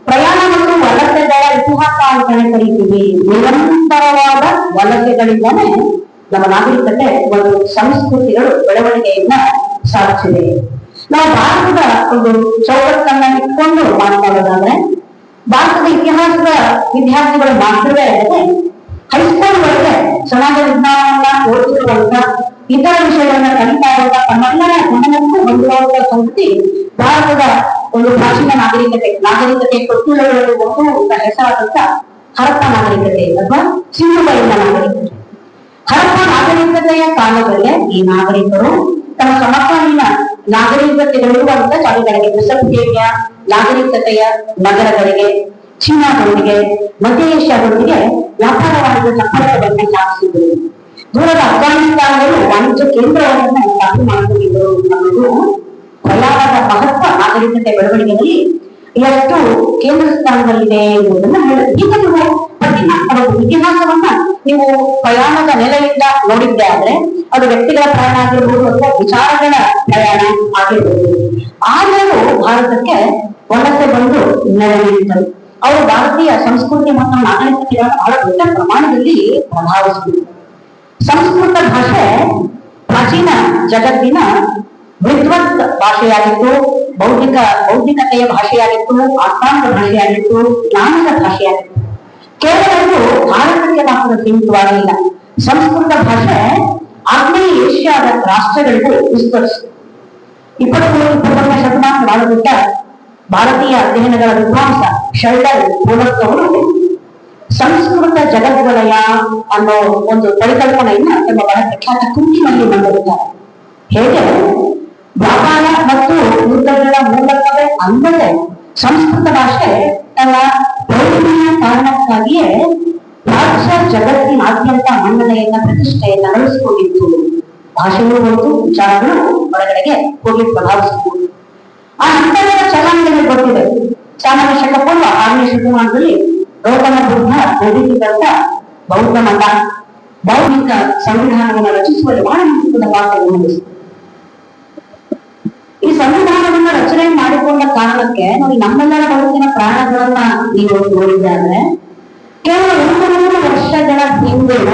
ಪ್ರಯಾಣ ಮತ್ತು ವಲಸೆಗಳ ಇತಿಹಾಸ ಅಂತಾನೆ ಕರೀತೀವಿ. ನಿರಂತರವಾದ ವಲಸೆಗಳಿಂದಾನೇ ನಮ್ಮ ನಾಗರಿಕತೆ ಒಂದು ಸಂಸ್ಕೃತಿಗಳು ಬೆಳವಣಿಗೆಯನ್ನ ಸಾಧಿಸಿದೆ. ನಾವು ಭಾರತದ ಒಂದು ಚೌಕಟ್ಟನ್ನ ಇಟ್ಕೊಂಡು ಮಾತನಾಡೋದಾದ್ರೆ, ಭಾರತದ ಇತಿಹಾಸದ ವಿದ್ಯಾರ್ಥಿಗಳು ಮಾತ್ರವೇ ಅಲ್ಲದೆ ಹೈಸ್ಕೂಲ್ ಒಳಗೆ ಸಮಾಜ ವಿಜ್ಞಾನವನ್ನ ಓದಿರುವಂತ, ಇತರ ವಿಷಯಗಳನ್ನ ಕಲಿತಾ ಇರುವಂತ ತಮ್ಮೆಲ್ಲರ ಗಮನಕ್ಕೂ ಹೊಂದುವಂತ ಸಂಗತಿ ಭಾರತದ ಒಂದು ಪ್ರಾಚೀನ ನಾಗರಿಕತೆ ಕೊಟ್ಟಿಲಗಳಲ್ಲಿ ಒಂದು ಹೆಸರಾದಂತ ಹರಪ್ಪ ನಾಗರಿಕತೆ ಅಥವಾ ಸಿಂಧುಬೈಲಿನ ನಾಗರಿಕತೆ. ಹರಪ್ಪ ನಾಗರಿಕತೆಯ ಕಾಲದಲ್ಲೇ ಈ ನಾಗರಿಕರು ತಮ್ಮ ಸಮಕಾಲೀನ ನಾಗರಿಕತೆಗಳಿರುವಂತ ಜಾಗಗಳಿಗೆ, ಮೆಸೊಪೊಟೇಮಿಯಾ ನಾಗರಿಕತೆಯ ನಗರಗಳಿಗೆ, ಚೀನಾದೊಂದಿಗೆ, ಮಧ್ಯ ಏಷ್ಯಾದೊಂದಿಗೆ ವ್ಯಾಪಾರ ವಾಣಿಜ್ಯ ಸಂಪರ್ಕವನ್ನು ಸಾಧಿಸಿದರು. ದೂರದ ಅಫ್ಘಾನಿಸ್ತಾನದಲ್ಲೂ ವಾಣಿಜ್ಯ ಕೇಂದ್ರವನ್ನು ಸ್ಥಾಪನೆ ಮಾಡಿಕೊಂಡಿದ್ದರು ಅನ್ನೋದು ಪ್ರಯಾಣದ ಮಹತ್ವ ನಾಗರಿಕತೆ ಬೆಳವಣಿಗೆಯಲ್ಲಿ ಎಷ್ಟು ಕೇಂದ್ರ ಸ್ಥಾನದಲ್ಲಿದೆ ಎಂಬುದನ್ನು ಹೇಳುತ್ತೆ. ಈಗ ನೀವು ಇತಿಹಾಸವನ್ನ ನೀವು ಪ್ರಯಾಣದ ನೆಲೆಯಿಂದ ನೋಡಿದ್ದೆ ಆದ್ರೆ ಅದು ವ್ಯಕ್ತಿಗಳ ಪ್ರಯಾಣ ಆಗಿರ್ಬೋದು ಅಥವಾ ವಿಚಾರಗಳ ಪ್ರಯಾಣ ಆಗಿರ್ಬೋದು. ಆದರೂ ಭಾರತಕ್ಕೆ ವಲಸೆ ಬಂದು ನೆಲೆನಿಂತರು. ಅವರು ಭಾರತೀಯ ಸಂಸ್ಕೃತಿ ಮತ್ತು ನಾಗರಿಕತೆಗಳನ್ನು ಬಹಳ ದೊಡ್ಡ ಪ್ರಮಾಣದಲ್ಲಿ ಪ್ರಭಾವಿಸಿದರು. ಸಂಸ್ಕೃತ ಭಾಷೆ ಪ್ರಾಚೀನ ಜಗತ್ತಿನ ವಿದ್ವತ್ ಭಾಷೆಯಾಗಿತ್ತು, ಬೌದ್ಧಿಕತೆಯ ಭಾಷೆಯಾಗಿತ್ತು, ಆತ್ಮಾಂತ ಭಾಷೆಯಾಗಿತ್ತು, ಜ್ಞಾನದ ಭಾಷೆಯಾಗಿತ್ತು. ಕೇವಲ ಭಾರತಕ್ಕೆ ಮಾತ್ರ ಸೀಮಿತವಾಗಿಲ್ಲ. ಸಂಸ್ಕೃತ ಭಾಷೆ ಆಗ್ನೇಯ ಏಷ್ಯಾದ ರಾಷ್ಟ್ರಗಳಿಗೂ ವಿಸ್ತರಿಸಿತು. 21ನೇ ಶತಮಾನದ ಭಾರತೀಯ ಅಧ್ಯಯನಗಳ ವಿದ್ವಾಂಸ ಶೆಲ್ಡನ್ ಪೋಲಕ್ ಅವರು ಸಂಸ್ಕೃತ ಜಗದ್ವಲಯ ಅನ್ನೋ ಒಂದು ಪರಿಕಲ್ಪನೆಯನ್ನ ತಮ್ಮ ಬಹಳ ಪ್ರಖ್ಯಾತ ಕೃತಿಯಲ್ಲಿ ಮಂಡಿರುತ್ತಾರೆ. ಹೇಗೆ ವ್ಯಾಪಾರ ಮತ್ತು ಯುದ್ಧಗಳ ಮೂಲಕವೇ ಅಲ್ಲದೆ ಸಂಸ್ಕೃತ ಭಾಷೆ ತನ್ನ ಪ್ರೌಢಿಮೆಯ ಕಾರಣಕ್ಕಾಗಿಯೇ ಪ್ರಾಚ್ಯ ಜಗತ್ತಿನಾದ್ಯಂತ ಮನ್ನಣೆಯನ್ನ ಪ್ರತಿಷ್ಠೆಯನ್ನ ಗಳಿಸಿಕೊಂಡಿತ್ತು. ಭಾಷೆಯೂ ಒಂದು ವಿಚಾರಗಳು ಹೊರಗಡೆಗೆ ಹೋಗಿ ಪ್ರಭಾವಿಸಬಹುದು. ಆ ನಂತರದ ಚಲನೆಗಳು ಗೊತ್ತಿದೆ. ಸಾಮಾನ್ಯ ಶಕಪೂರ್ವ 6ನೇ ಶತಮಾನದಲ್ಲಿ ಗೌತಮ ಬುದ್ಧ ಬೋಧಿಸಿದಂತ ಬೌದ್ಧ ಮತ ಬೌದ್ಧಿಕ ಸಂವಿಧಾನವನ್ನು ರಚಿಸುವಲ್ಲಿ ಬಹಳ ಮಹತ್ವದ ಪಾತ್ರವನ್ನು ವಹಿಸಿತು. ಈ ಸಂವಿಧಾನವನ್ನ ರಚನೆ ಮಾಡಿಕೊಂಡ ಕಾರಣಕ್ಕೆ ನೋಡಿ, ನಮ್ಮೆಲ್ಲರ ಬದುಕಿನ ಪ್ರಾಣಗಳನ್ನ ನೀವು ನೋಡಿದ್ದಾದ್ರೆ ಕೇವಲ 100 ವರ್ಷಗಳ ಹಿಂದಿನ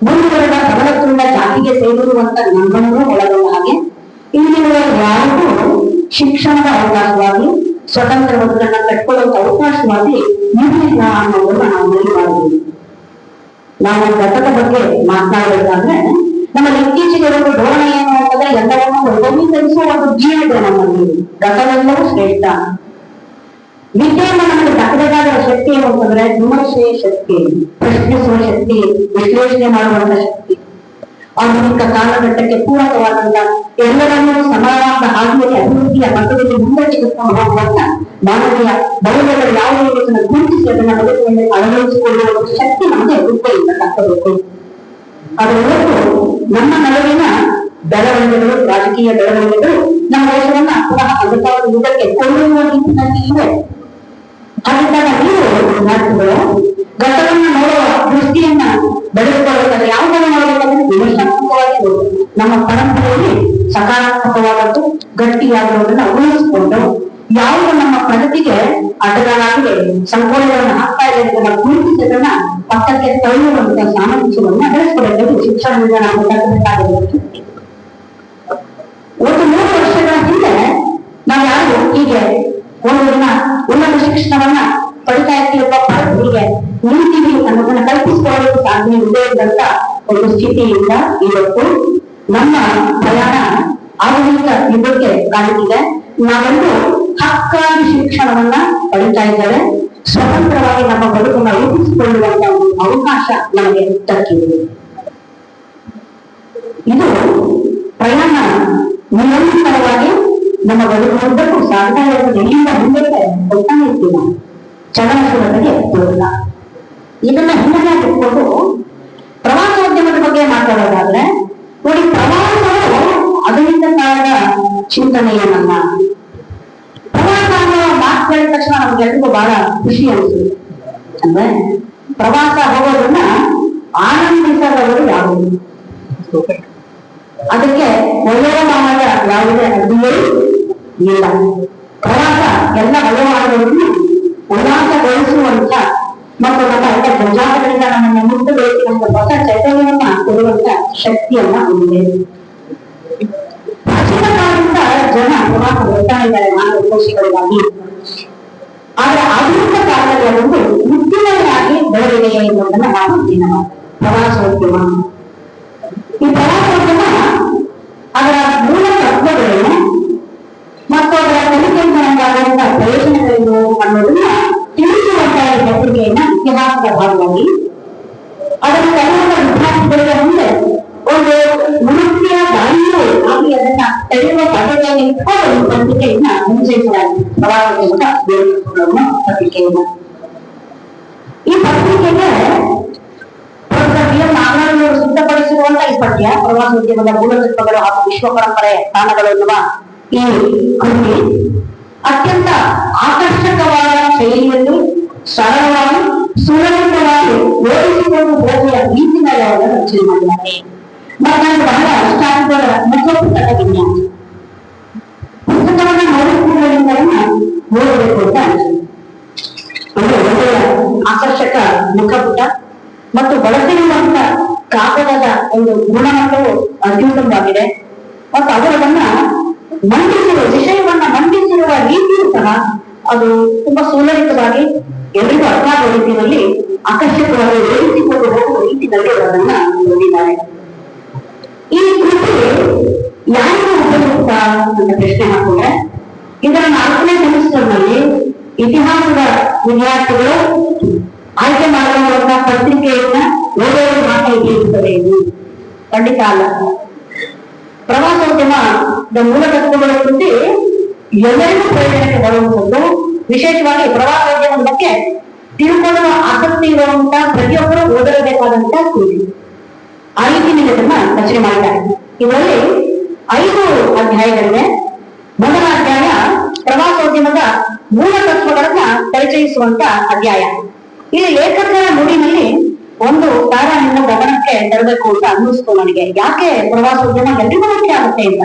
ಮುಂದುವರೆದ ಸವಲತ್ತುಳ್ಳ ಜಾತಿಗೆ ಸೇರಿರುವಂತ ನಮ್ಮನ್ನು ಒಳಗೊಂಡ ಹಾಗೆ ಇಂದಿನ ಯಾರಿಗೂ ಶಿಕ್ಷಣದ ಅವಕಾಶವಾಗಿ ಸ್ವತಂತ್ರ ಬದುಕನ್ನ ಕಟ್ಕೊಳ್ಳುವಂತ ಅವಕಾಶವಾಗಿ ಇರಲಿಲ್ಲ ಅನ್ನೋದನ್ನ ನಾವು ಮರಿಬಾರದು. ನಾವು ಗತದ ಬಗ್ಗೆ ಮಾತನಾಡಬೇಕಾದ್ರೆ ನಮ್ಮಲ್ಲಿ ಇತ್ತೀಚೆಗೆ ಒಂದು ಧೋರಣೆ ಏನು ಅಂತಂದ್ರೆ ಎಲ್ಲವನ್ನೂ ವೈಭವೀಕರಿಸುವ ಒಂದು ಜೀವಿದೆ ನಮ್ಮಲ್ಲಿ. ಗತವೆಲ್ಲವೂ ಶ್ರೇಷ್ಠ. ವಿದ್ಯೆಯನ್ನ ನಮಗೆ ದಕ್ಕಬೇಕಾದ ಶಕ್ತಿ ಏನು ಅಂತಂದ್ರೆ ವಿಮರ್ಶೆಯ ಶಕ್ತಿ, ಪ್ರಶ್ನಿಸುವ ಶಕ್ತಿ, ವಿಶ್ಲೇಷಣೆ ಮಾಡುವಂತ ಶಕ್ತಿ, ಆಧುನಿಕ ಕಾಲಘಟ್ಟಕ್ಕೆ ಪೂರಕವಾದಂತ ಎಲ್ಲರನ್ನೂ ಸಮಾನವಾದ ಹಾದಿಯಲ್ಲಿ ಅಭಿವೃದ್ಧಿಯ ಮಟ್ಟದಲ್ಲಿ ಮುಂದಕ್ಕೆ ತೆಗೆದುಕೊಂಡು ಹೋಗುವಂತ ಮಾನವೀಯ ಬೌದ್ಧಗಳು ಯಾವುದೇ ಗುರುತಿಸಿ ಅದನ್ನ ಬದುಕಿನಲ್ಲಿ ಅಳವಡಿಸಿಕೊಳ್ಳುವ ಶಕ್ತಿ ನಮಗೆ ವೃತ್ತಿಯಿಂದ ದಕ್ಕಬೇಕು. ಅದರಲ್ಲೂ ನಮ್ಮ ನಡುವಿನ ಬೆಳವಣಿಗೆಗಳು, ರಾಜಕೀಯ ಬೆಳವಣಿಗೆಗಳು ನಮ್ಮ ದೇಶವನ್ನ ಪುನಃ ಅಧಿಕಾರ ಯುಗಕ್ಕೆ ಕೊಳ್ಳುವ ನಿಟ್ಟಿನಲ್ಲಿ ಇವೆ. ಹಾಗಿದ್ದಾಗ ನೀವು ವಿದ್ಯಾರ್ಥಿಗಳು ಗತವನ್ನು ನೋಡುವ ದೃಷ್ಟಿಯನ್ನ ಬೆಳೆಸಿಕೊಳ್ಳಬೇಕಾದ್ರೆ ಯಾವುದನ್ನು ನೋಡಬೇಕಂದ್ರೆ ವಿಮರ್ಶಾತ್ಮಕವಾಗಿ ನೋಡಬೇಕು. ನಮ್ಮ ಪರಂಪರೆಯಲ್ಲಿ ಸಕಾರಾತ್ಮಕವಾದದ್ದು ಗಟ್ಟಿಯಾಗಿರುವುದನ್ನ ಉಳಿಸಿಕೊಂಡು ಯಾವುದು ನಮ್ಮ ಪ್ರಗತಿಗೆ ಅಡ್ಡಗಳಾಗಿದೆ, ಸಂಕೋಲೆಗಳನ್ನು ಹಾಕ್ತಾ ಇದೆ ಅದನ್ನ ಗುರುತಿಸೋದನ್ನ ಪಕ್ಕಕ್ಕೆ ತಳ್ಳುವಂತ ಸಾಮರ್ಥ್ಯವನ್ನ ಬೆಳೆಸ್ಕೊಳ್ಬೇಕು. ಶಿಕ್ಷಣದಿಂದ ನಾವು ಬೇಕಾಗಿರಬೇಕು. ಒಂದು 3 ವರ್ಷಗಳ ಹಿಂದೆ ನಾವು ಯಾರು ಹೀಗೆ ಒಂದು ದಿನ ಉನ್ನತ ಶಿಕ್ಷಣವನ್ನ ಪಡಿತಾ ಇರ್ತೀವಪ್ಪ, ಹೀಗೆ ನಿಲ್ತೀವಿ ಅನ್ನೋದನ್ನ ಕಲ್ಪಿಸಿಕೊಳ್ಳಲು ಸಾಧ್ಯ ಇದೆ ಇದ್ದಂತ ಒಂದು ಸ್ಥಿತಿಯಿಂದ ಇವತ್ತು ನಮ್ಮ ಪ್ರಯಾಣ ಆಧುನಿಕ ಯುಗಕ್ಕೆ ಕಾಣುತ್ತಿದೆ. ನಾವೆಲ್ಲರೂ ಹಕ್ಕಾಗಿ ಶಿಕ್ಷಣವನ್ನ ಪಡಿತಾ ಇದ್ದಾರೆ. ಸ್ವತಂತ್ರವಾಗಿ ನಮ್ಮ ಬದುಕನ್ನು ರೂಪಿಸಿಕೊಳ್ಳುವಂತ ಒಂದು ಅವಕಾಶ ನಮಗೆ ದಕ್ಕಿದೆ. ಇದು ಪ್ರಯಾಣ ನಿರಂತರವಾಗಿ ನಮ್ಮ ಬದುಕುವುದಕ್ಕೂ ಸಾಧ್ಯ ಇರುವುದು. ಎಲ್ಲಿಂದ ಮುಂದಕ್ಕೆ ಹೋಗ್ತಾನೆ ಇರ್ತೀವಿ ನಾವು, ಚಲನಶೀಲತೆಗೆ ತೋರಿಲ್ಲ. ಇದನ್ನ ಹಿನ್ನೆಲೆ ಇಟ್ಕೊಂಡು ಪ್ರವಾಸೋದ್ಯಮದ ಬಗ್ಗೆ ಮಾತಾಡೋದಾದ್ರೆ ನೋಡಿ, ಪ್ರವಾಸವು ಆಧುನಿಕ ಕಾಲದ ಚಿಂತನೆಯನ್ನ ಪ್ರವಾಸ ಅನ್ನೋ ಮಾತು ಹೇಳಿದ ತಕ್ಷಣ ನಮ್ಗೆಲ್ರಿಗೂ ಬಹಳ ಖುಷಿ ಅನಿಸುತ್ತೆ. ಅಂದ್ರೆ ಪ್ರವಾಸ ಹೋಗೋದನ್ನ ಆನಂದಿಸದವರು ಯಾವುದು, ಅದಕ್ಕೆ ವಯೋಮಾನದ ಯಾವುದೇ ಅಡ್ಡಿಯೇ ಇಲ್ಲ. ಪ್ರವಾಸ ಎಲ್ಲ ವಯೋಮಾನಗಳನ್ನು ಉಲ್ಲಾಸಗೊಳಿಸುವಂತ ಮತ್ತು ನಮ್ಮ ಎಲ್ಲ ಜಂಜಾಟಗಳಿಂದ ನಮ್ಮನ್ನು ಮುಕ್ತಗೊಳಿಸುವಂತ ಹೊಸ ಚೈತನ್ಯವನ್ನ ಕೊಡುವಂತ ಶಕ್ತಿಯನ್ನ ಹೊಂದಿದೆ. ಪ್ರಾಚೀನ ಕಾಲದಿಂದ ಜನ ಪ್ರವಾಸ ಹೋಗ್ತಾ ಇದ್ದಾರೆ ಮಾನವ ಕೋಶಗಳಿಗಾಗಿ. ಆದ್ರೆ ಆಧುನಿಕ ಕಾಲದಲ್ಲಿ ಅದೊಂದು ಉದ್ಯಮವಾಗಿ ಬೆಳೆದಿದೆ ಎನ್ನುವುದನ್ನ ನಾವು ಪ್ರವಾಸೋದ್ಯಮ. ಈ ಪ್ರವಾಸೋದ್ಯಮ ಅದರ ಮೂಲ ತತ್ವಗಳೇನು ಮತ್ತು ಅದರ ಕಲಿಕೆಯಿಂದಾಗುವಂತ ಪ್ರಯೋಜನಗಳೇನು ಅನ್ನೋದನ್ನ ತಿಳಿಸುವಂತ ಪತ್ರಿಕೆಯನ್ನ ಇತಿಹಾಸದ ಭಾಗವಾಗಿ ಅದನ್ನು ಕಲಿಯುವ ವಿದ್ಯಾರ್ಥಿಗಳಿಗೆ ಮುಂದೆ ಒಂದು ವೃತ್ತಿಯ ದಾರಿಯೂ ಆಗಿ ಅದನ್ನ ತೆರೆಯುವ ಪದವಿಯನ್ನು ಇಟ್ಕೊಂಡು ಒಂದು ಪತ್ರಿಕೆಯನ್ನ ಮುಂಚೆಸಲಾಗಿದೆ. ಪ್ರವಾಸೋದ್ಯಮದ ಪತ್ರಿಕೆಯನ್ನ ಈ ಪತ್ರಿಕೆಗೆ ಪ್ರೊಫೆಸರ್ ಬಿ ಎಂ ನಾಗರಾಜ್ ಅವರು ಸಿದ್ಧಪಡಿಸಿರುವಂತಹ ಈ ಪಠ್ಯ ಪ್ರವಾಸೋದ್ಯಮದ ಮೂಲತತ್ವಗಳು ಹಾಗೂ ವಿಶ್ವ ಪರಂಪರೆ ತಾಣಗಳು ಎನ್ನುವ ಈ ಕೃತಿ ಅತ್ಯಂತ ಆಕರ್ಷಕವಾದ ಶೈಲಿಯಲ್ಲಿ ಸರಳವಾಗಿ ಸುಲಲಿತವಾಗಿ ಓದಿಸಿಕೊಂಡು ಹೋಗುವ ರೀತಿಯಲ್ಲಿ ಅವರನ್ನು ರಚನೆ ಮಾಡಿದ್ದಾರೆ. ಮತ್ತು ಬಹಳ ಅಷ್ಟಾರ್ಥದ ಮುಖಪುಟದ ವಿನ್ಯಾಸ ಪುಸ್ತಕವನ್ನು ನೋಡುತ್ತಿರುವುದರಿಂದ ಓದಬೇಕು ಅಂತ ಅನಿಸುತ್ತೆ. ಅಂದ್ರೆ ಒಳ್ಳೆಯ ಆಕರ್ಷಕ ಮುಖಪುಟ ಮತ್ತು ಬಳಸಿರುವಂತ ಕಾಗದದ ಒಂದು ಗುಣಮಟ್ಟವು ಅತ್ಯುತ್ತಮವಾಗಿದೆ. ಮತ್ತು ಅವರನ್ನ ಮಂಡಿಸಿರುವ ವಿಷಯವನ್ನ ಮಂಡಿಸಿರುವ ರೀತಿಯೂ ಸಹ ಅದು ತುಂಬಾ ಸುಲಲಿತವಾಗಿ ಎಲ್ಲರಿಗೂ ಅರ್ಥ ಆಗುವ ರೀತಿಯಲ್ಲಿ ಆಕರ್ಷಕವಾಗಿ ಓದಿಸಿಕೊಂಡು ಹೋಗುವ ರೀತಿಯಲ್ಲಿ ಅವರನ್ನ ಓದಿದ್ದಾರೆ. ಈ ಕೃತಿ ಯಾರಿಗೂ ಉಪಯುಕ್ತ ಅಂತ ಪ್ರಶ್ನೆ ಹಾಕೊಂಡ್ರೆ ಇದರ 4ನೇ ಸೆಮಿಸ್ಟರ್ ನಲ್ಲಿ ಇತಿಹಾಸದ ವಿದ್ಯಾರ್ಥಿಗಳು ಆಯ್ಕೆ ಮಾಡುವಂತಹ ಪತ್ರಿಕೆಯನ್ನ ಓದೋರು ಮಾತ್ರ ಉಪಯೋಗಿಸುತ್ತದೆ ಇದು ಖಂಡಿತ ಅಲ್ಲ. ಪ್ರವಾಸೋದ್ಯಮದ ಮೂಲತತ್ವಗಳ ಕುರಿತು ಎಲ್ಲರಿಗೂ ಪ್ರಯೋಜನಕ್ಕೆ ಬರುವಂಥದ್ದು, ವಿಶೇಷವಾಗಿ ಪ್ರವಾಸೋದ್ಯಮದ ಬಗ್ಗೆ ತಿಳ್ಕೊಳ್ಳುವ ಆಸಕ್ತಿ ಇರುವಂತಹ ಪ್ರತಿಯೊಬ್ಬರು ಓದಲೇಬೇಕಾದಂತಹ ಕೃತಿ. ಆ ರೀತಿಯಲ್ಲಿ ಇದನ್ನ ರಚನೆ ಮಾಡಿದ್ದಾರೆ. ಇದರಲ್ಲಿ 5 ಅಧ್ಯಾಯಗಳಿವೆ. ಮೊದಲ ಅಧ್ಯಾಯ ಪ್ರವಾಸೋದ್ಯಮದ ಮೂಲ ತತ್ವಗಳನ್ನ ಪರಿಚಯಿಸುವಂತ ಅಧ್ಯಾಯ. ಇಲ್ಲಿ ಲೇಖಕರ ನುಡಿನಲ್ಲಿ ಒಂದು ಕಾರ ನಿಮ್ಮ ಗಮನಕ್ಕೆ ತರಬೇಕು ಅಂತ ಅನ್ನಿಸ್ತು ನನಗೆ. ಯಾಕೆ ಪ್ರವಾಸೋದ್ಯಮ ಎಲ್ರಿಗೂ ಮುಖ್ಯ ಆಗುತ್ತೆ ಅಂತ.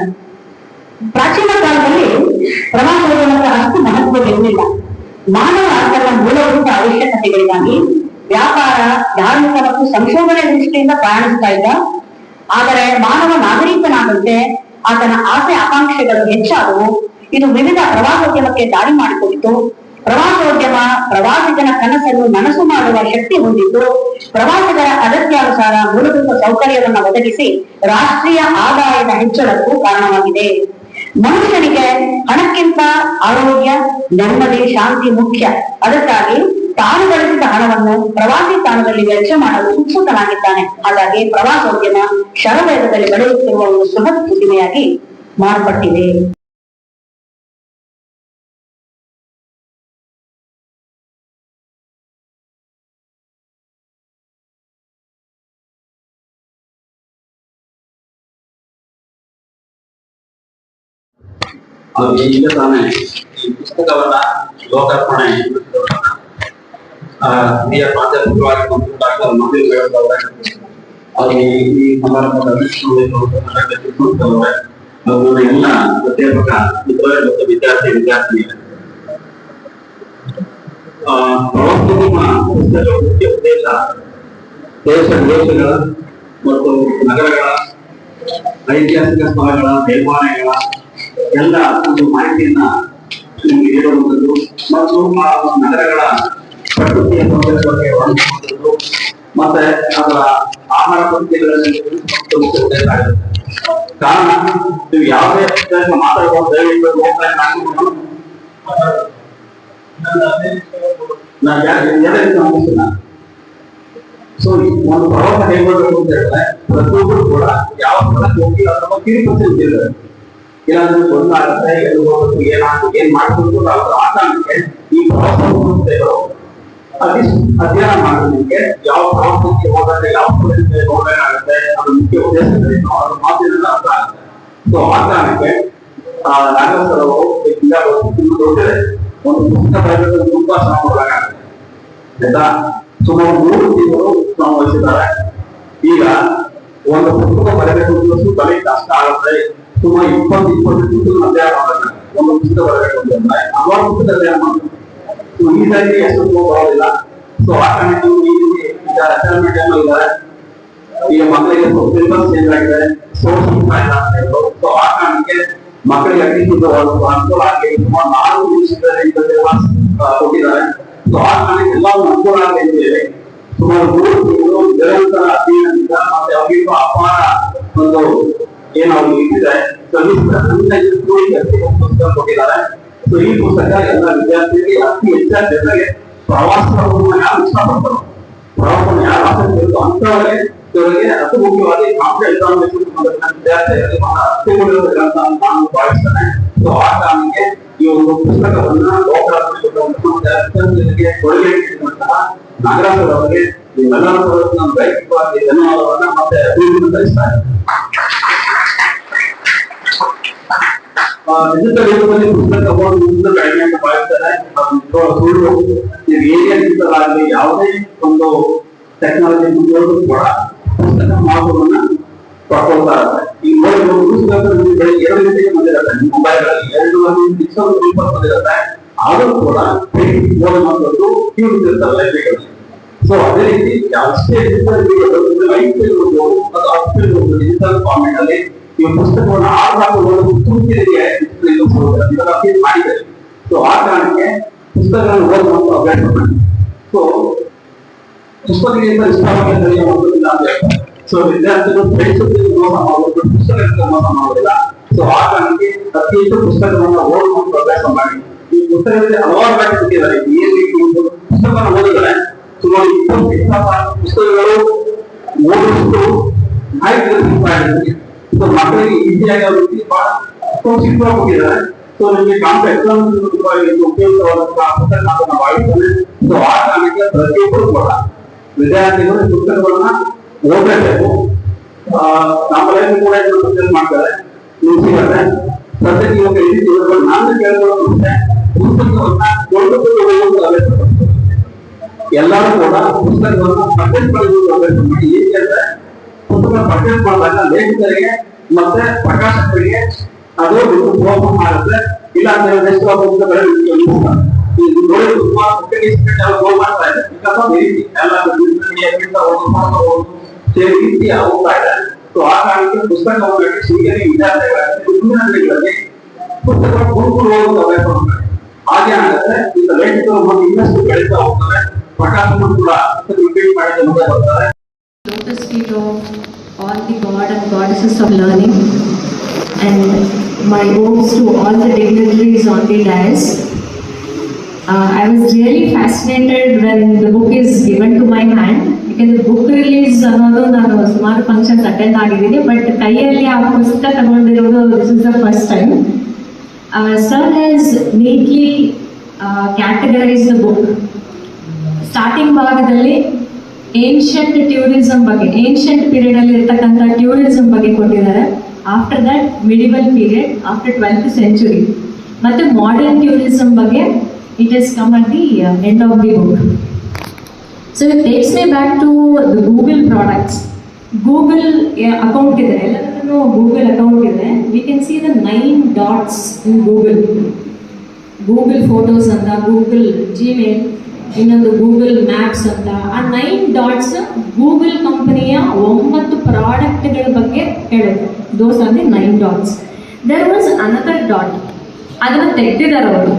ಪ್ರಾಚೀನ ಕಾಲದಲ್ಲಿ ಪ್ರವಾಸೋದ್ಯಮದ ಅಷ್ಟು ಮಹತ್ವವಿರಲಿಲ್ಲ. ಮಾನವ ತನ್ನ ಮೂಲಭೂತ ಅವಶ್ಯಕತೆಗಳಿಗಾಗಿ ವ್ಯಾಪಾರ, ಧಾರ್ಮಿಕ ಮತ್ತು ಸಂಶೋಧನೆ ದೃಷ್ಟಿಯಿಂದ ಪ್ರಯಾಣಿಸ್ತಾ ಇದ್ದ. ಆದರೆ ಮಾನವ ನಾಗರಿಕನಾದಂತೆ ಆತನ ಆಸೆ ಆಕಾಂಕ್ಷೆಗಳು ಹೆಚ್ಚಾದವು. ಇದು ವಿವಿಧ ಪ್ರವಾಸೋದ್ಯಮಕ್ಕೆ ದಾರಿ ಮಾಡಿಕೊಟ್ಟಿತು. ಪ್ರವಾಸೋದ್ಯಮ ಪ್ರವಾಸಿಗನ ಕನಸನ್ನು ನನಸು ಮಾಡುವ ಶಕ್ತಿ ಹೊಂದಿದ್ದು, ಪ್ರವಾಸಿಗರ ಅಗತ್ಯಾನುಸಾರ ಮೂಲಭೂತ ಸೌಕರ್ಯವನ್ನು ಒದಗಿಸಿ ರಾಷ್ಟ್ರೀಯ ಆದಾಯದ ಹೆಚ್ಚಳಕ್ಕೂ ಕಾರಣವಾಗಿದೆ. ಮನುಷ್ಯನಿಗೆ ಹಣಕ್ಕಿಂತ ಆರೋಗ್ಯ, ನೆಮ್ಮದಿ, ಶಾಂತಿ ಮುಖ್ಯ. ಅದಕ್ಕಾಗಿ ತಾನು ಗಳಿಸಿದ ಹಣವನ್ನು ಪ್ರವಾಸಿ ತಾಣದಲ್ಲಿ ವೆಚ್ಚ ಮಾಡಲು ಉತ್ಸುಕನಾಗಿದ್ದಾನೆ. ಹಾಗಾಗಿ ಪ್ರವಾಸೋದ್ಯಮ ಶರವೇಗದಲ್ಲಿ ಬೆಳೆಯುತ್ತಿರುವ ಒಂದು ಬೃಹತ್ ಉದ್ದಿಮೆಯಾಗಿ ಮಾರ್ಪಟ್ಟಿದೆ. ಈಗ ತಾನೇ ಈ ಪುಸ್ತಕವನ್ನ ಲೋಕಾರ್ಪಣೆ ಹಿರಿಯ ಪ್ರಾಧ್ಯಾಪಕರಾಗಿ ಡಾಕ್ಟರ್ ಮಂದಿರ್ ಹೇಳದವ್ರೆ, ಅವ್ರಿಗೆ ಈ ಸಮಾರಂಭದಲ್ಲಿ ಅವ್ರನ್ನ ಎಲ್ಲ ಅಧ್ಯಾಪಕ ಮಿತ್ರರೇ ಮತ್ತು ವಿದ್ಯಾರ್ಥಿನಿಯರು. ಪ್ರವಾಸೋದ್ಯಮ ಪುಸ್ತಕದ ಮುಖ್ಯ ಉದ್ದೇಶ ದೇಶ ವಿದೇಶಗಳ ಮತ್ತು ನಗರಗಳ ಐತಿಹಾಸಿಕ ಸ್ಥಳಗಳ ನಿರ್ಮಾಣಗಳ ಎಲ್ಲ ಒಂದು ಮಾಹಿತಿಯನ್ನ ನಿಮಗೆ ನೀಡುವಂಥದ್ದು ಮತ್ತು ಆ ನಗರಗಳ ಪ್ರಕೃತಿಯ ಸೌಂದರ್ಯ ಬಗ್ಗೆ ವರ್ಣಿಸುವಂಥದ್ದು ಮತ್ತೆ ಅದರ ಆಹಾರ ಪದ್ಧತಿಗಳಲ್ಲಿ ಕಾರಣ ನೀವು ಯಾವುದೇ ಮಾತಾಡುವ ದಯವಿಟ್ಟು ಸೊ ಒಂದು ಪ್ರವಾಸ ಕೈಗೊಳ್ಳಬೇಕು ಅಂತ ಹೇಳಿದ್ರೆ ಪ್ರತಿಯೊಬ್ಬರು ಕೂಡ ಯಾವ ಸ್ಥಳಕ್ಕೆ ಹೋಗಿ ಅದರ ಕಿರುಪಡಿಸಿರ್ತಾರೆ. ಇಲ್ಲಾಂದ್ರೆ ಗೊತ್ತಾಗುತ್ತೆ ಎಲ್ಲಿ ಹೋಗ್ಬೇಕು, ಏನ್ ಮಾಡ್ಬೇಕು ಅವರ ಆಕಾಂಕ್ಷೆ. ಈ ಪ್ರವಾಸ ಸಂಸ್ಥೆಗಳು ಅಧ್ಯಯನ ಮಾಡೋದಕ್ಕೆ ಯಾವ ಪ್ರವಾಸಕ್ಕೆ ಹೋದರೆ ಯಾವ ಪ್ರದೇಶಕ್ಕೆ ಹೋಗಬೇಕಾಗುತ್ತೆ ಅದು ಮುಖ್ಯ ಉದ್ದೇಶಗಳೇನು ಅವ್ರ ಮಾತಿನಿಂದ ಅರ್ಥ ಆಗುತ್ತೆ. ಸೊ ಆ ಕಾರಣಕ್ಕೆ ನಾಗೇಶ್ವರವರು ದೊಡ್ಡದೆ ಒಂದು ಪುಸ್ತಕ ಬರೆಯೋದು ತುಂಬಾ ಶ್ರಮ ಒಳಗಾಗುತ್ತೆ ಆಯ್ತಾ. ಸುಮಾರು 3 ತಿಂಗಳು ಶ್ರಮ ವಹಿಸಿದ್ದಾರೆ. ಈಗ ಒಂದು ಪುಸ್ತಕ ಬರೆಯಬೇಕು ತಲೆ ಕಷ್ಟ ಆಗುತ್ತೆ. ಸುಮಾರು 20 ತಿಂಗಳು ಅಧ್ಯಯನ ಮಾಡಬೇಕು. ಒಂದು ಪುಸ್ತಕ ಬರಬೇಕು ಅಂತಂದ್ರೆ ಹಲವಾರು ಪುಸ್ತಕ ಅಧ್ಯಯನ ಮಾಡಬೇಕು. ಈಗಾಗಿ ಎಷ್ಟು ಬರೋದಿಲ್ಲ. ಸೊ ಆ ಕಾರಣಕ್ಕೆ ಈಗ ಅಸೈನ್ಮೆಂಟ್ ಏನೋ ಇದ್ದಾರೆ. ಈಗ ಮಕ್ಕಳಿಗೆ ಸಿಲೆಬಸ್ ಚೇಂಜ್ ಆಗಿದೆ, ಸೋರ್ಸ್ ಸೊ ಆ ಕಾರಣಕ್ಕೆ ಮಕ್ಕಳಿಗೆ ಅನುಕೂಲ ಆಗಿ ಸುಮಾರು 4 ನಿಮಿಷದಲ್ಲಿ ಕೊಟ್ಟಿದ್ದಾರೆ. ಸೊ ಆ ಕಾರಣಕ್ಕೆ ಎಲ್ಲ ಅನುಕೂಲ ಆಗಿದ್ದೇವೆ. ಸುಮಾರು 3 ತಿಂಗಳು ನಿರಂತರ ಅಧ್ಯಯನದಿಂದ ಮತ್ತೆ ಅವರಿಗೂ ಅಪಾರ ಒಂದು ಏನು ಅವ್ರಿಗೆ ಇಟ್ಟಿದೆ ಪುಸ್ತಕ ಕೊಟ್ಟಿದ್ದಾರೆ. ಸೊ ಈ ಪುಸ್ತಕ ಎಲ್ಲ ವಿದ್ಯಾರ್ಥಿಗಳಿಗೆ ಅತಿ ಹೆಚ್ಚಾಗಿ ಜನರಿಗೆ ಪ್ರವಾಸವನ್ನು ಯಾರು ಇಷ್ಟಪಡ್ತಾರೋ, ಪ್ರವಾಸವನ್ನು ಯಾರು ಆಸಕ್ತಿ ಇರುತ್ತೋ ಅಂತವರಿಗೆ ಇವರಿಗೆ ಅತಿ ಮುಖ್ಯವಾಗಿ ಕಾಂಪಿಟೇಟಿವ್ ವಿದ್ಯಾರ್ಥಿಗಳಿಗೆ ಅತ್ಯಮೂಲ್ಯವಾದ ಗ್ರಂಥ ಅಂತ ನಾನು ಭಾವಿಸ್ತೇನೆ. ಸೊ ಆ ಕಾರಣಕ್ಕೆ ಈ ಒಂದು ಪುಸ್ತಕವನ್ನ ಲೋಕಾರ್ಪಣೆ ಕೊಡುವಂತಹ ಕೊಡುಗೆ ನೀಡಿರುವಂತಹ ನಾಗರಾಜ್ ಅವರಿಗೆ ನೀವೆಲ್ಲರೂ ನಮ್ಮ ವೈಯಕ್ತಿಕವಾಗಿ ಧನ್ಯವಾದವನ್ನ ಮತ್ತೆ ಅಭಿನಂದನೆ ಸಲ್ಲಿಸ್ತಾರೆ. ಡಿಜಿಟಲ್ ಯುಗದಲ್ಲಿ ಪುಸ್ತಕ ಓದುವುದು ಮುಂದೆ ಕಡಿಮೆ ಅಂತ ಭಾವಿಸ್ತಾರೆ. ಸುಳ್ಳು. ನೀವು ಹೇಗೆ ಡಿಜಿಟಲ್ ಆಗಲಿ ಯಾವುದೇ ಒಂದು ಟೆಕ್ನಾಲಜಿ ಮುಂದುವರೆದು ಕೂಡ ಪುಸ್ತಕ ಮಹತ್ವವನ್ನ ಪಡ್ಕೊಳ್ತಾ ಇದ್ದಾರೆ. ಈಗ ನೋಡಿ ಪುಸ್ತಕ ಬೆಳಿಗ್ಗೆ 2 ಗಂಟೆಗೆ ಬಂದಿರುತ್ತೆ ನಿಮ್ಮ ಮೊಬೈಲ್ಗಳಲ್ಲಿ 2:20 ಬಂದಿರುತ್ತೆ. ಆದರೂ ಕೂಡ ಓದುವಂಥದ್ದು ಇರ್ತಾರೆ ಲೈಬ್ರರಿಗಳಲ್ಲಿ. ಸೊ ಅದೇ ರೀತಿ ಅಷ್ಟೇ ಡಿಜಿಟಲ್ ಡಿಜಿಟಲ್ ಫಾರ್ಮೆಟ್ ಅಲ್ಲಿ ಈ ಪುಸ್ತಕವನ್ನು ಮಾಡಿದ್ದಾರೆ. ಸೊ ಆ ಕಾರಣಕ್ಕೆ ಪುಸ್ತಕಗಳನ್ನು ಓದುವಂತ ಅಭ್ಯಾಸ ಮಾಡಿ. ಸೊ ಪುಸ್ತಕದಿಂದ ಇಷ್ಟವಾಗಿ ಸೊ ವಿದ್ಯಾರ್ಥಿಗಳು ಬೆಳೆಸುತ್ತಿದ್ದು ಮೋಸ ಮಾಡುವುದು, ಪುಸ್ತಕದಿಂದ ಮೋಸ ಮಾಡುವುದಿಲ್ಲ. ಸೊ ಆ ಕಾರಣಕ್ಕೆ ಅತಿ ಹೆಚ್ಚು ಪುಸ್ತಕವನ್ನು ಓದುವಂತ ಅಭ್ಯಾಸ ಮಾಡಿ. ಈ ಪುಸ್ತಕದಲ್ಲಿ ಹಲವಾರು ಬ್ಯಾಟ್ ಕೊಟ್ಟಿದ್ದಾರೆ. ಏನ್ ರೀತಿ ಒಂದು ಪುಸ್ತಕವನ್ನು ಓದಿದರೆ ಸುಮಾರು 20 ಪುಸ್ತಕಗಳು ಓದುವಷ್ಟು ಮಾಹಿತಿ. ಸೊ ಮಕ್ಕಳಿಗೆ ಈಸಿಯಾಗಿ ಅವ್ರ ರೀತಿ ಬಹಳ ಕೊಟ್ಟಿದ್ದಾರೆ. ಸೊ ನಿಮಗೆ ಎಕ್ಸಾಮ್ ಉಪಯುಕ್ತವಾದಂತಹ ಪುಸ್ತಕ ನಾವು ಭಾವಿಸ್ತೇನೆ. ಸೊ ಆ ಕಾರಣಕ್ಕೆ ಪ್ರತಿಯೊಬ್ಬರು ಕೂಡ ವಿದ್ಯಾರ್ಥಿಗಳು ಪುಸ್ತಕಗಳನ್ನ ಓದಬೇಕು. ನಮ್ಮಲ್ಲಿ ಕೂಡ ಪರ್ಚೇಸ್ ಮಾಡ್ತಾರೆ, ನೀವು ಸಿಗುತ್ತೆ. ಸದ್ಯಕ್ಕೆ ಇವಾಗ ನಾನು ಕೇಳ್ಕೊಳ್ಳೋದಂದ್ರೆ ಪುಸ್ತಕವನ್ನ ಕೊಂಡುಕೊಂಡು ಅಭ್ಯಾಸ ಎಲ್ಲರೂ ಕೂಡ ಪುಸ್ತಕವನ್ನು ಪರ್ಚೇಸ್ ಮಾಡುವುದು ಅಭ್ಯಾಸ ಮಾಡಿ. ಹೇಗೆ ಅಂದ್ರೆ ಪುಸ್ತಕ ಪರ್ಚೇಸ್ ಮಾಡಿದಾಗ ಲೇಖಕರಿಗೆ ಮತ್ತೆ ಪ್ರಕಾಶಕರಿಗೆ ಅದು ಪ್ರೋತ್ಸಾಹ ಮಾಡುತ್ತೆ. ಇಲ್ಲ ಅಂದ್ರೆ ಎಷ್ಟು ಪುಸ್ತಕಗಳು ನೋಡಿ ತುಂಬಾ ಮಾಡ್ತಾ ಇದೆ. ಎಲ್ಲ ರೀತಿಯ ಹೋಗ್ತಾ ಇದೆ. ಸೊ ಆ ಕಾರಣಕ್ಕೆ ಪುಸ್ತಕವನ್ನು ಹೀಗೆ ವಿದ್ಯಾರ್ಥಿಗಳಲ್ಲಿ ಪುಸ್ತಕ ಗುರುಕುಲು ಓದುವ ಅಭ್ಯಾಸ ಮಾಡ್ತಾರೆ. ಹಾಗೆ ಆಗುತ್ತೆ ಈಗ ಲೇಖಕರು ಮತ್ತು ಇನ್ನಷ್ಟು ಬೆಳೀತಾ ಹೋಗ್ತಾರೆ. ಪ್ರಕಾಶಕರು ಕೂಡ ರಿಪೀಟ್ ಮಾಡಿದ ಮುಂದೆ ಬರ್ತಾರೆ. Lotus feet of all the god and goddesses of learning, and my oaths to all the dignitaries on the dais. I was really fascinated when the book is given to my hand, because book release ಅನ್ನೋದು ನಾನು ಸುಮಾರು functions attend ಆಗಿದ್ದೀನಿ, but ಕೈಯಲ್ಲಿ ಆ ಪುಸ್ತಕ ತಗೊಂಡಿರೋದು this is the first time. Sir has neatly categorized the book. Starting ಭಾಗದಲ್ಲಿ ancient tourism ಬಗ್ಗೆ, ಏನ್ಷಿಯಂಟ್ ಪೀರಿಯಡ್ ಅಲ್ಲಿ ಇರ್ತಕ್ಕಂಥ ಟ್ಯೂರಿಸಂ ಬಗ್ಗೆ ಕೊಟ್ಟಿದ್ದಾರೆ. After that medieval period, after 12th century, ಮತ್ತೆ ಮಾಡರ್ನ್ ಟ್ಯೂರಿಸಂ ಬಗ್ಗೆ it is come at the end of the book. So it takes me back to the Google products. Google account ಇದೆ, ಎಲ್ಲರಲ್ಲೂ Google account ಇದೆ. We can see the 9 dots in Google. Google photos ಅಂತ, Google Gmail, ಇನ್ನೊಂದು Google maps ಅಂತ. ಆ 9 dots Google ಕಂಪನಿಯ 9 ಪ್ರಾಡಕ್ಟ್ಗಳ ಬಗ್ಗೆ ಹೇಳುತ್ತೆ. Those are the 9 dots. There was another dot, ಅದನ್ನು ತೆಗೆದಿದ್ದಾರೆ ಅವರು.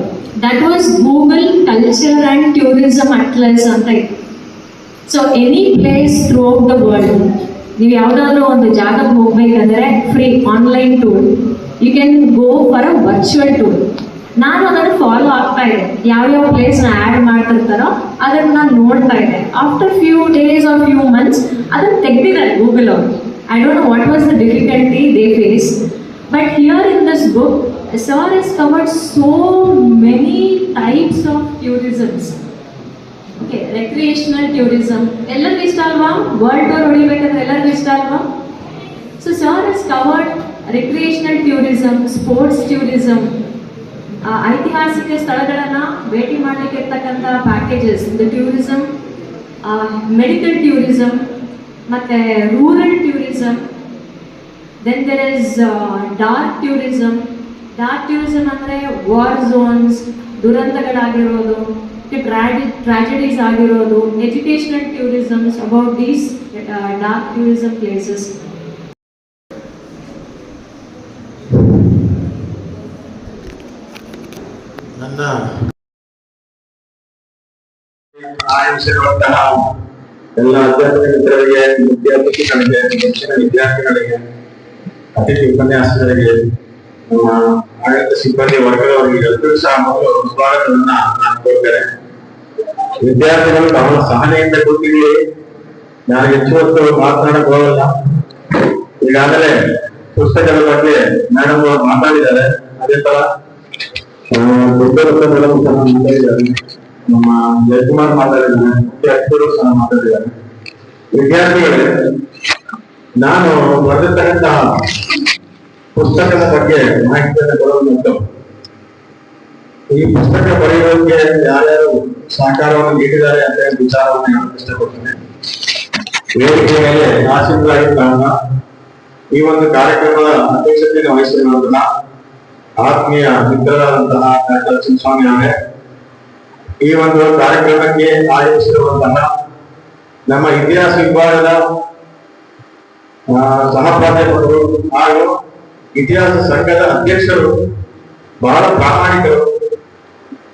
That was Google culture and tourism atlas ಅಂತ ಇತ್ತು. So any place throughout the world, ನೀವು ಯಾವುದಾದ್ರೂ ಒಂದು ಜಾಗಕ್ಕೆ ಹೋಗ್ಬೇಕಂದ್ರೆ free online tour, you can go for a virtual tour. ನಾನು ಅದನ್ನು ಫಾಲೋ ಆಗ್ತಾ ಇದೆ, ಯಾವ್ಯಾವ ಪ್ಲೇಸ್ನ ಆ್ಯಡ್ ಮಾಡ್ತಿರ್ತಾರೋ ಅದನ್ನು ನಾನು ನೋಡ್ತಾ ಇದ್ದೆ. After few days or few months ಅದನ್ನು ತೆಗೆದಿದ್ದಾರೆ ಗೂಗಲ್ ಅವರು. I don't know what was the difficulty they face, but here in this book sir is covered so many types of tourisms. Okay, recreational tourism ಎಲ್ಲರಿಗೂ ಇಷ್ಟ ಅಲ್ವಾ? World tour ಹೊಡಿಬೇಕಂದ್ರೆ ಎಲ್ಲರಿಗೂ ಇಷ್ಟ ಅಲ್ವಾ? So sir is covered recreational tourism, sports tourism, ಐತಿಹಾಸಿಕ ಸ್ಥಳಗಳನ್ನು ಭೇಟಿ ಮಾಡಲಿಕ್ಕೆ ಇರ್ತಕ್ಕಂಥ packages, the tourism, medical tourism, ಮತ್ತು rural tourism. Then there is dark tourism. Dark tourism ಅಂದರೆ ವಾರ್ ಝೋನ್ಸ್, ದುರಂತಗಳಾಗಿರೋದು, ಟ್ರಾಜಿಡೀಸ್ ಆಗಿರೋದು, educational tourisms about these dark tourism places. ನನ್ನ ಆಯುಷ್ಯರುವಂತಹ ಎಲ್ಲ ಅಧ್ಯಾಪಕ ಮಿತ್ರರಿಗೆ, ವಿದ್ಯಾರ್ಥಿಗಳಿಗೆ, ಹೆಚ್ಚಿನ ವಿದ್ಯಾರ್ಥಿಗಳಿಗೆ, ಅತಿಥಿ ಉಪನ್ಯಾಸಕರಿಗೆ, ನಮ್ಮ ಆಡಳಿತ ಸಿಬ್ಬಂದಿ ವರ್ಗದವರಿಗೆ ಎಲ್ಲರೂ ಸಹ ಮೊದಲು ಸ್ವಾಗತವನ್ನ ನಾನು ಕೊಡ್ತೇನೆ. ವಿದ್ಯಾರ್ಥಿಗಳು ಅವರ ಸಹನೆಯಿಂದ ಕೂತಿರಲಿ. ನಾನು ಹೆಚ್ಚು ಹೊತ್ತು ಮಾತನಾಡಕ್ ಹೋಗಲ್ಲ. ಈಗಾಗಲೇ ಪುಸ್ತಕದ ಬಗ್ಗೆ ಮೇಡಮ್ ಅವರು ಮಾತಾಡಿದ್ದಾರೆ. ಅದೇ ತರ ದೊಡ್ಡ ಮಾತಾಡಿದ್ದಾರೆ. ನಮ್ಮ ಜಯಕುಮಾರ್ ಮಾತಾಡಿದ್ದಾರೆ, ಮುಖ್ಯ ಅತಿಥಿಗಳು ಸಹ ಮಾತಾಡಿದ್ದಾರೆ. ವಿದ್ಯಾರ್ಥಿಗಳೇ, ನಾನು ಬರೆದಿರ್ತಕ್ಕಂತಹ ಪುಸ್ತಕದ ಬಗ್ಗೆ ಮಾಹಿತಿಯನ್ನು ಕೊಡುವುದುಂಟು. ಈ ಪುಸ್ತಕ ಬರೆಯುವುದಕ್ಕೆ ಯಾರ್ಯಾರು ಸಹಕಾರವನ್ನು ನೀಡಿದ್ದಾರೆ ಅಂತ ವಿಚಾರವನ್ನು ನಾನು ಇಷ್ಟಪಡ್ತೇನೆ. ವೇದಿಕೆ ಮೇಲೆ ಆಸೀನರಾಗಿ ಕಾರಣ ಈ ಒಂದು ಕಾರ್ಯಕ್ರಮದ ಅಧ್ಯಕ್ಷತೆಯನ್ನು ವಹಿಸಿರುವಂತಹ ಆತ್ಮೀಯ ಮಿತ್ರರಾದಂತಹ ಡಾಕ್ಟರ್ ಚಿನ್ನಸ್ವಾಮಿ ಅವರೇ, ಈ ಒಂದು ಕಾರ್ಯಕ್ರಮಕ್ಕೆ ಆಗಮಿಸಿರುವಂತಹ ನಮ್ಮ ಇತಿಹಾಸ ವಿಭಾಗದ ಸಹ ಪ್ರಾಧ್ಯಾಪಕರು ಹಾಗೂ ಇತಿಹಾಸ ಸಂಘದ ಅಧ್ಯಕ್ಷರು ಬಹಳ ಪ್ರಾಮಾಣಿಕರು.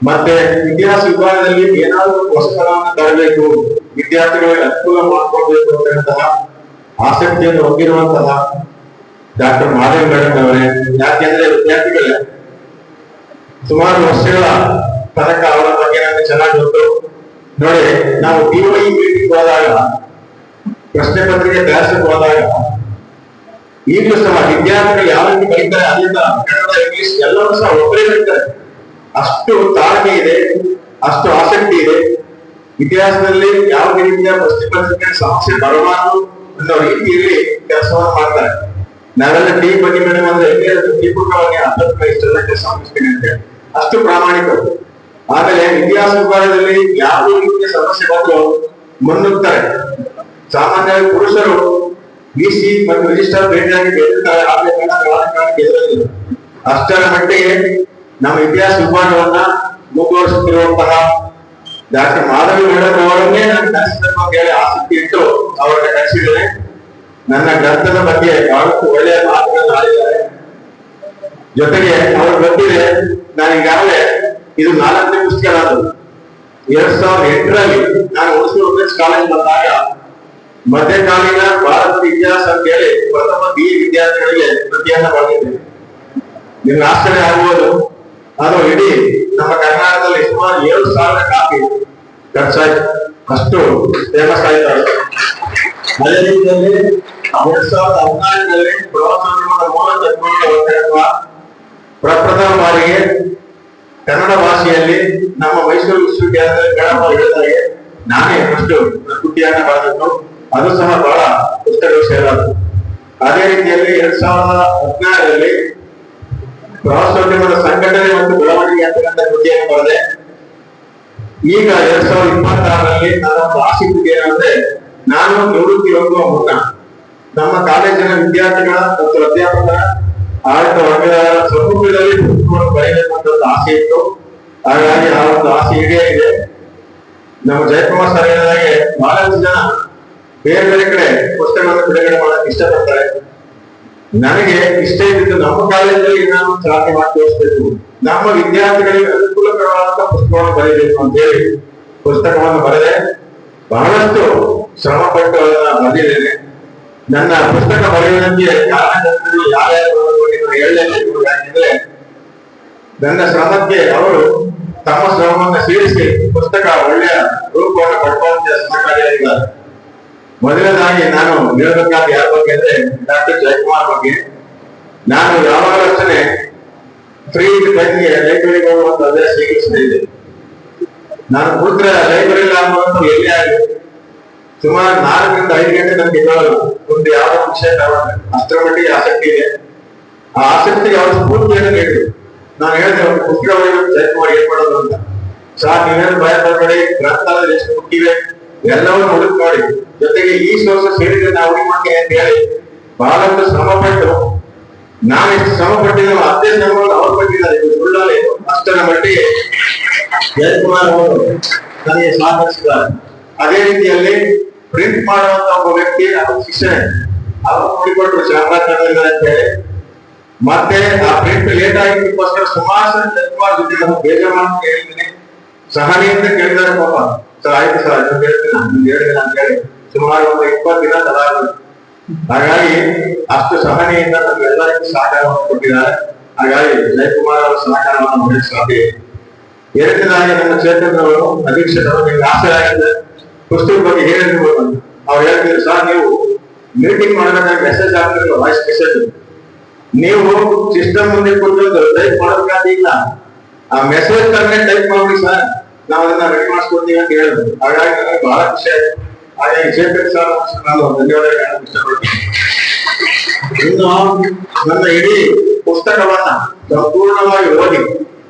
ಮತ್ತೆ ಇತಿಹಾಸ ವಿಭಾಗದಲ್ಲಿ ಏನಾದರೂ ಹೊಸತನವನ್ನು ತರಬೇಕು, ವಿದ್ಯಾರ್ಥಿಗಳಿಗೆ ಅನುಕೂಲ ಮಾಡಿಕೊಡ್ಬೇಕು ಅಂತಕ್ಕಂತಹ ಆಸಕ್ತಿಯನ್ನು ಹೊಂದಿರುವಂತಹ ಡಾಕ್ಟರ್ ಮಹಾದೇವ್ ಮೇಡಮ್ ಅವರೇ. ಯಾಕೆಂದ್ರೆ ವಿದ್ಯಾರ್ಥಿಗಳೇ, ಸುಮಾರು ವರ್ಷಗಳ ತನಕ ಅವರ ಬಗ್ಗೆ ನನಗೆ ಚೆನ್ನಾಗಿ ಗೊತ್ತು. ನೋಡಿ, ನಾವು DOE ಮೀಟಿಂಗ್ ಹೋದಾಗ, ಪ್ರಶ್ನೆ ಪತ್ರಿಕೆ ತಯಾರಿಸಕ್ಕೆ ಹೋದಾಗ ಈಗಲೂ ಸಹ ವಿದ್ಯಾರ್ಥಿಗಳು ಯಾವ ರೀತಿ ಬರೀತಾರೆ, ಅಲ್ಲಿಂದ ಕನ್ನಡ ಇಂಗ್ಲಿಷ್ ಎಲ್ಲರೂ ಸಹ ಒಬ್ಬರೇ ಬರೀತಾರೆ. ಅಷ್ಟು ತಾಳ್ಮೆ ಇದೆ, ಅಷ್ಟು ಆಸಕ್ತಿ ಇದೆ. ಇತಿಹಾಸದಲ್ಲಿ ಯಾವುದೇ ರೀತಿಯ ಪ್ರಶ್ನೆ ಪತ್ರಿಕೆ ಸಮಸ್ಯೆ ಬರಬಾರದು ಅನ್ನೋ ರೀತಿಯಲ್ಲಿ ಕೆಲಸವನ್ನು ಮಾಡ್ತಾರೆ. ನಾವೆಲ್ಲ ಟಿ ಬಗ್ಗೆ ಮೇಡಮ್ ಅಂದ್ರೆ ದೀಪಕವಾಗಿ ಅರ್ಥ ಇಷ್ಟೆಲ್ಲ ಕೆಲಸ ಮುಗಿಸ್ತೀನಿ ಅಂತ ಅಷ್ಟು ಪ್ರಾಮಾಣಿಕರು. ಆಮೇಲೆ ಇತಿಹಾಸ ವಿಭಾಗದಲ್ಲಿ ಯಾವುದೇ ರೀತಿಯ ಸಮಸ್ಯೆ ಬಂದು ಮುನ್ನುಗ್ತಾರೆ. ಸಾಮಾನ್ಯವಾಗಿ ಪುರುಷರು VC ಮತ್ತು ರಿಜಿಸ್ಟರ್ ಭೇಟಿಯಾಗಿ ಗೆದ್ದಿರ್ತಾರೆ, ಗೆದ್ದಿಲ್ಲ. ಅಷ್ಟರ ಮಟ್ಟಿಗೆ ನಮ್ಮ ಇತಿಹಾಸ ವಿಭಾಗವನ್ನ ಮುಂದುವರಿಸುತ್ತಿರುವಂತಹ ಡಾಕ್ಟರ್ ಮಾಧವಿ ಮೇಡಮ್ ಅವರನ್ನೇ ನಾನು ಕಲಿಸಬೇಕು ಅಂತ ಹೇಳಿ ಆಸಕ್ತಿ ಇಟ್ಟು ಅವರನ್ನ ಕಲಿಸಿದ್ದೇನೆ. ನನ್ನ ಗ್ರಂಥದ ಬಗ್ಗೆ ಬಹಳಷ್ಟು ಒಳ್ಳೆಯ ಮಾತುಗಳನ್ನು ಆಡಿದ್ದಾರೆ. ಜೊತೆಗೆ ಅವರು ಗೊತ್ತಿದೆ, ನಾನು ಈಗಾಗಲೇ ಇದು 4ನೇ ಪುಸ್ತಕ. 2008ರಲ್ಲಿ ನಾನು ಹುಣಸೂರು ವುಮೆನ್ಸ್ ಕಾಲೇಜ್ ಬಂದಾಗ ಮಧ್ಯಕಾಲೀನ ಭಾರತದ ಇತಿಹಾಸ ಅಂತ ಹೇಳಿ ಪ್ರಥಮ BA ವಿದ್ಯಾರ್ಥಿಗಳಿಗೆ ಕೃತಿಯನ್ನ ಬರೆದಿದ್ದೇನೆ. ನಿಮ್ಗೆ ಆಶ್ಚರ್ಯ ಆಗ್ಬೋದು, ಅದು ಇಡೀ ನಮ್ಮ ಕರ್ನಾಟಕದಲ್ಲಿ ಸುಮಾರು 7,000 ಕಾಪಿ ಖರ್ಚಾಯ್ತು. ಅಷ್ಟು ಫೇಮಸ್ ಆಯ್ತು. ಅದೇ ರೀತಿಯಲ್ಲಿ 2014ರಲ್ಲಿ ಪ್ರವಾಸೋದ್ಯಮದ ಮೂಲ ಪ್ರಪ್ರಥಮ ಬಾರಿಗೆ ಕನ್ನಡ ಭಾಷೆಯಲ್ಲಿ ನಮ್ಮ ಮೈಸೂರು ವಿಶ್ವವಿದ್ಯಾಲಯದಲ್ಲಿ ಮೇಡಮ್ ಹೇಳಿದಾಗೆ ನಾನೇ ಫಸ್ಟ್ ಕೃತಿಯನ್ನ ಬರೆದಿದ್ದು. ಅದು ಸಹ ಬಹಳ ಪುಸ್ತಕಗಳು ಸೇರಾದು. ಅದೇ ರೀತಿಯಲ್ಲಿ 2016ರಲ್ಲಿ ಪ್ರವಾಸೋದ್ಯಮದ ಸಂಘಟನೆ ಮತ್ತು ಬೆಳವಣಿಗೆ ಅಂತಕ್ಕಂಥ ಕೃತಿಯನ್ನು ಬರೆದೆ. ಈಗ 2026ರಲ್ಲಿ ನನ್ನ ಒಂದು ಆಸಕ್ತಿ ಏನಂದ್ರೆ, ನಾನು ನಿವೃತ್ತಿ ಹೋಗುವ ಮುನ್ನ ನಮ್ಮ ಕಾಲೇಜಿನ ವಿದ್ಯಾರ್ಥಿಗಳ ಮತ್ತು ಅಧ್ಯಾಪಕರ ಆಡಳಿತ ವರ್ಗದ ಸಮ್ಮುಖದಲ್ಲಿ ಪುಸ್ತಕವನ್ನು ಬರೆಯಬೇಕು ಅಂತ ಒಂದು ಆಸೆ ಇತ್ತು. ಹಾಗಾಗಿ ಆ ಒಂದು ಆಸೆ ಈಡೇರಿದೆ. ನಮ್ಮ ಜಯಕುಮಾರ್ ಸರ್ ಹೇಳಿದಾಗೆ ಬಹಳಷ್ಟು ಜನ ಬೇರೆ ಬೇರೆ ಕಡೆ ಪುಸ್ತಕಗಳನ್ನು ಬಿಡುಗಡೆ ಮಾಡಕ್ಕೆ ಇಷ್ಟಪಡ್ತಾರೆ. ನನಗೆ ಇಷ್ಟ ಇದ್ದಿದ್ದು ನಮ್ಮ ಕಾಲೇಜಲ್ಲಿ ನಾನು ಚಾಲನೆ ಮಾಡಿ ತೋರಿಸಬೇಕು, ನಮ್ಮ ವಿದ್ಯಾರ್ಥಿಗಳಿಗೆ ಅನುಕೂಲಕರವಾದಂತಹ ಪುಸ್ತಕವನ್ನು ಬರೀಬೇಕು ಅಂತ ಹೇಳಿ ಪುಸ್ತಕವನ್ನು ಬರೆದೆ. ಬಹಳಷ್ಟು ಶ್ರಮ ಪಟ್ಟು ಅದನ್ನ ಬರೆದಿದ್ದೇನೆ. ನನ್ನ ಪುಸ್ತಕ ಬರೆಯುವುದಕ್ಕೆ ಕಾರಣಕರ್ತರು ಯಾರ್ಯಾರು ಹೇಳಲೇಬೇಕು. ಯಾಕೆಂದ್ರೆ ನನ್ನ ಶ್ರಮಕ್ಕೆ ಅವರು ತಮ್ಮ ಶ್ರಮವನ್ನು ಸೇರಿಸಿ ಪುಸ್ತಕ ಒಳ್ಳೆಯ ರೂಪವನ್ನು ಪಡ್ಕೊಳ್ಳುವಂತೆ ಸಹಕಾರಿಯಾಗಿದ್ದಾರೆ. ಮೊದಲನೇದಾಗಿ ನಾನು ಹೇಳಬೇಕಾದ ಯಾರ ಬಗ್ಗೆ ಅಂದ್ರೆ ಡಾಕ್ಟರ್ ಜಯಕುಮಾರ್ ಬಗ್ಗೆ. ನಾನು ಯಾವಾಗಲೇ ಫ್ರೀ ಟೈಮ್ಗೆ ಲೈಬ್ರರಿಗೆ ಹೋಗುವಂತ ಅಭ್ಯಾಸ ಸ್ವೀಕರಿಸ್ತಾ ಇದ್ದೆ. ನಾನು ಕೂತ್ರ ಲೈಬ್ರರಿ ಆಗುವಂತ ಎಲ್ಲೇ ಆಗಲಿ ಸುಮಾರು 4ರಿಂದ 5 ಗಂಟೆ ನನಗೆ ಒಂದು ಯಾವುದೋ ವಿಷಯ ತಗೊಂಡೆ. ಅಷ್ಟರ ಮಟ್ಟಿಗೆ ಆಸಕ್ತಿ ಇದೆ. ಆ ಆಸಕ್ತಿಗೆ ಅವರು ಸ್ಫೂರ್ತಿಯನ್ನು ನೀಡಿದ್ರು. ನಾನು ಹೇಳಿದೆ, ಒಂದು ಪುಸ್ತಕ ಬರೆಯೋದು ಜಯಕುಮಾರ್ ಏನ್ ಮಾಡೋದು ಅಂತ. ಸಾರ್ ನೀವೇನು ಭಯ ಪಡಬೇಡಿ, ಗ್ರಂಥಾಲಯದಲ್ಲಿ ಎಷ್ಟು ಮುಟ್ಟಿವೆ ಎಲ್ಲವನ್ನು ಹುಡುಕ್ ನೋಡಿ, ಜೊತೆಗೆ ಈ ಸೋರ್ಸ್ ಸೇರಿದ್ರೆ ನಾವು ಹುಡುಕಿ ಮಾಡ್ತೇನೆ ಅಂತ ಹೇಳಿ ಬಹಳಷ್ಟು ಶ್ರಮ ಪಟ್ಟು, ನಾನು ಎಷ್ಟು ಶ್ರಮ ಪಟ್ಟಿದ್ರು ಅದೇ ಶ್ರಮವನ್ನು ಅವ್ರು ಪಟ್ಟಿದ್ದಾರೆ. ಇದು ಸುಳ್ಳಾಲೆ ಅಷ್ಟರ ಮಟ್ಟಿಗೆ ಜಯಕುಮಾರ್ ಅವರು ನನಗೆ ಸಹಕರಿಸಿದ್ದಾರೆ. ಅದೇ ರೀತಿಯಲ್ಲಿ ಪ್ರಿಂಟ್ ಮಾಡುವಂತ ಒಬ್ಬ ವ್ಯಕ್ತಿ, ಅವ್ರ ಶಿಕ್ಷಣ ಅವರು ನೋಡಿಕೊಟ್ರು ಚಾಮರಾಜನಗರದಲ್ಲಿ ಅಂತ ಹೇಳಿ. ಮತ್ತೆ ಆ ಪ್ರಿಂಟ್ ಲೇಟ್ ಆಗಿದ್ದಕ್ಕೋಸ್ಕರ ಸುಮಾರು ಜಯಕುಮಾರ್ ಜೊತೆ ನಾನು ಬೇಜಾರು ಹೇಳಿದ್ದೀನಿ. ಸಹನೆಯಿಂದ ಕೇಳಿದ್ದಾರೆ ಪಾಪ. ಸರ್ ಆಯ್ತು ಸರ್, ನಾನು ಹೇಳ್ತೀನಿ, ನಾನು ಹೇಳಿದೆ ಅಂತ ಹೇಳಿ ಸುಮಾರು ಒಂದು 20 ದಿನ ತಡಾಗಿದೆ. ಹಾಗಾಗಿ ಅಷ್ಟು ಸಹನೆಯಿಂದ ನಮ್ಗೆಲ್ಲ ಸಹಕಾರವನ್ನು ಕೊಟ್ಟಿದ್ದಾರೆ. ಹಾಗಾಗಿ ಜಯಕುಮಾರ್ ಅವರ ಸಹಕಾರವನ್ನು ನೋಡಿ ಸಾಧ್ಯ. ಎರಡನೇದಾಗಿ ನಮ್ಮ ಚೇತನವರು ಅಧೀಕ್ಷಕರು ನಿಮ್ಗೆ ಆಸೆ ಆಗಿದೆ ಪುಸ್ತಕ ಬಗ್ಗೆ ಹೇಳಿರ್ಬೋದು ಅಂತ. ಅವ್ರು ಹೇಳ್ತಿದ್ರು, ಸರ್ ನೀವು ಮೀಟಿಂಗ್ ಮಾಡಬೇಕಾದ್ರೆ ಮೆಸೇಜ್ ಆಗ್ತಿರಲ್ಲ, ವಾಯ್ಸ್ ಮೆಸೇಜ್, ನೀವು ಸಿಸ್ಟಮ್ ಮುಂದೆ ಕೊಟ್ಟು ಟೈಪ್ ಮಾಡೋದಕ್ಕಾಗಿಲ್ಲ, ಆ ಮೆಸೇಜ್ ತರನೇ ಟೈಪ್ ಮಾಡಿ ಸರ್. ನಾವು ಅದನ್ನ ರೆಡಿ ಮಾಡಿಸ್ಕೊಡ್ತೀವಿ ಅಂತ ಹೇಳಿದ್ರು. ಹಾಗಾಗಿ ನನಗೆ ಬಹಳ ಖುಷಿ ಆಯ್ತು. ಹಾಗಾಗಿ ಜಯಪೇಟ್ ಸರ್ ನಾನು ಧನ್ಯವಾದ ಹೇಳಕ್ ಇಷ್ಟಪಡ್ತೀನಿ. ಇನ್ನು ನನ್ನ ಇಡೀ ಪುಸ್ತಕವನ್ನ ಸಂಪೂರ್ಣವಾಗಿ ಓದಿ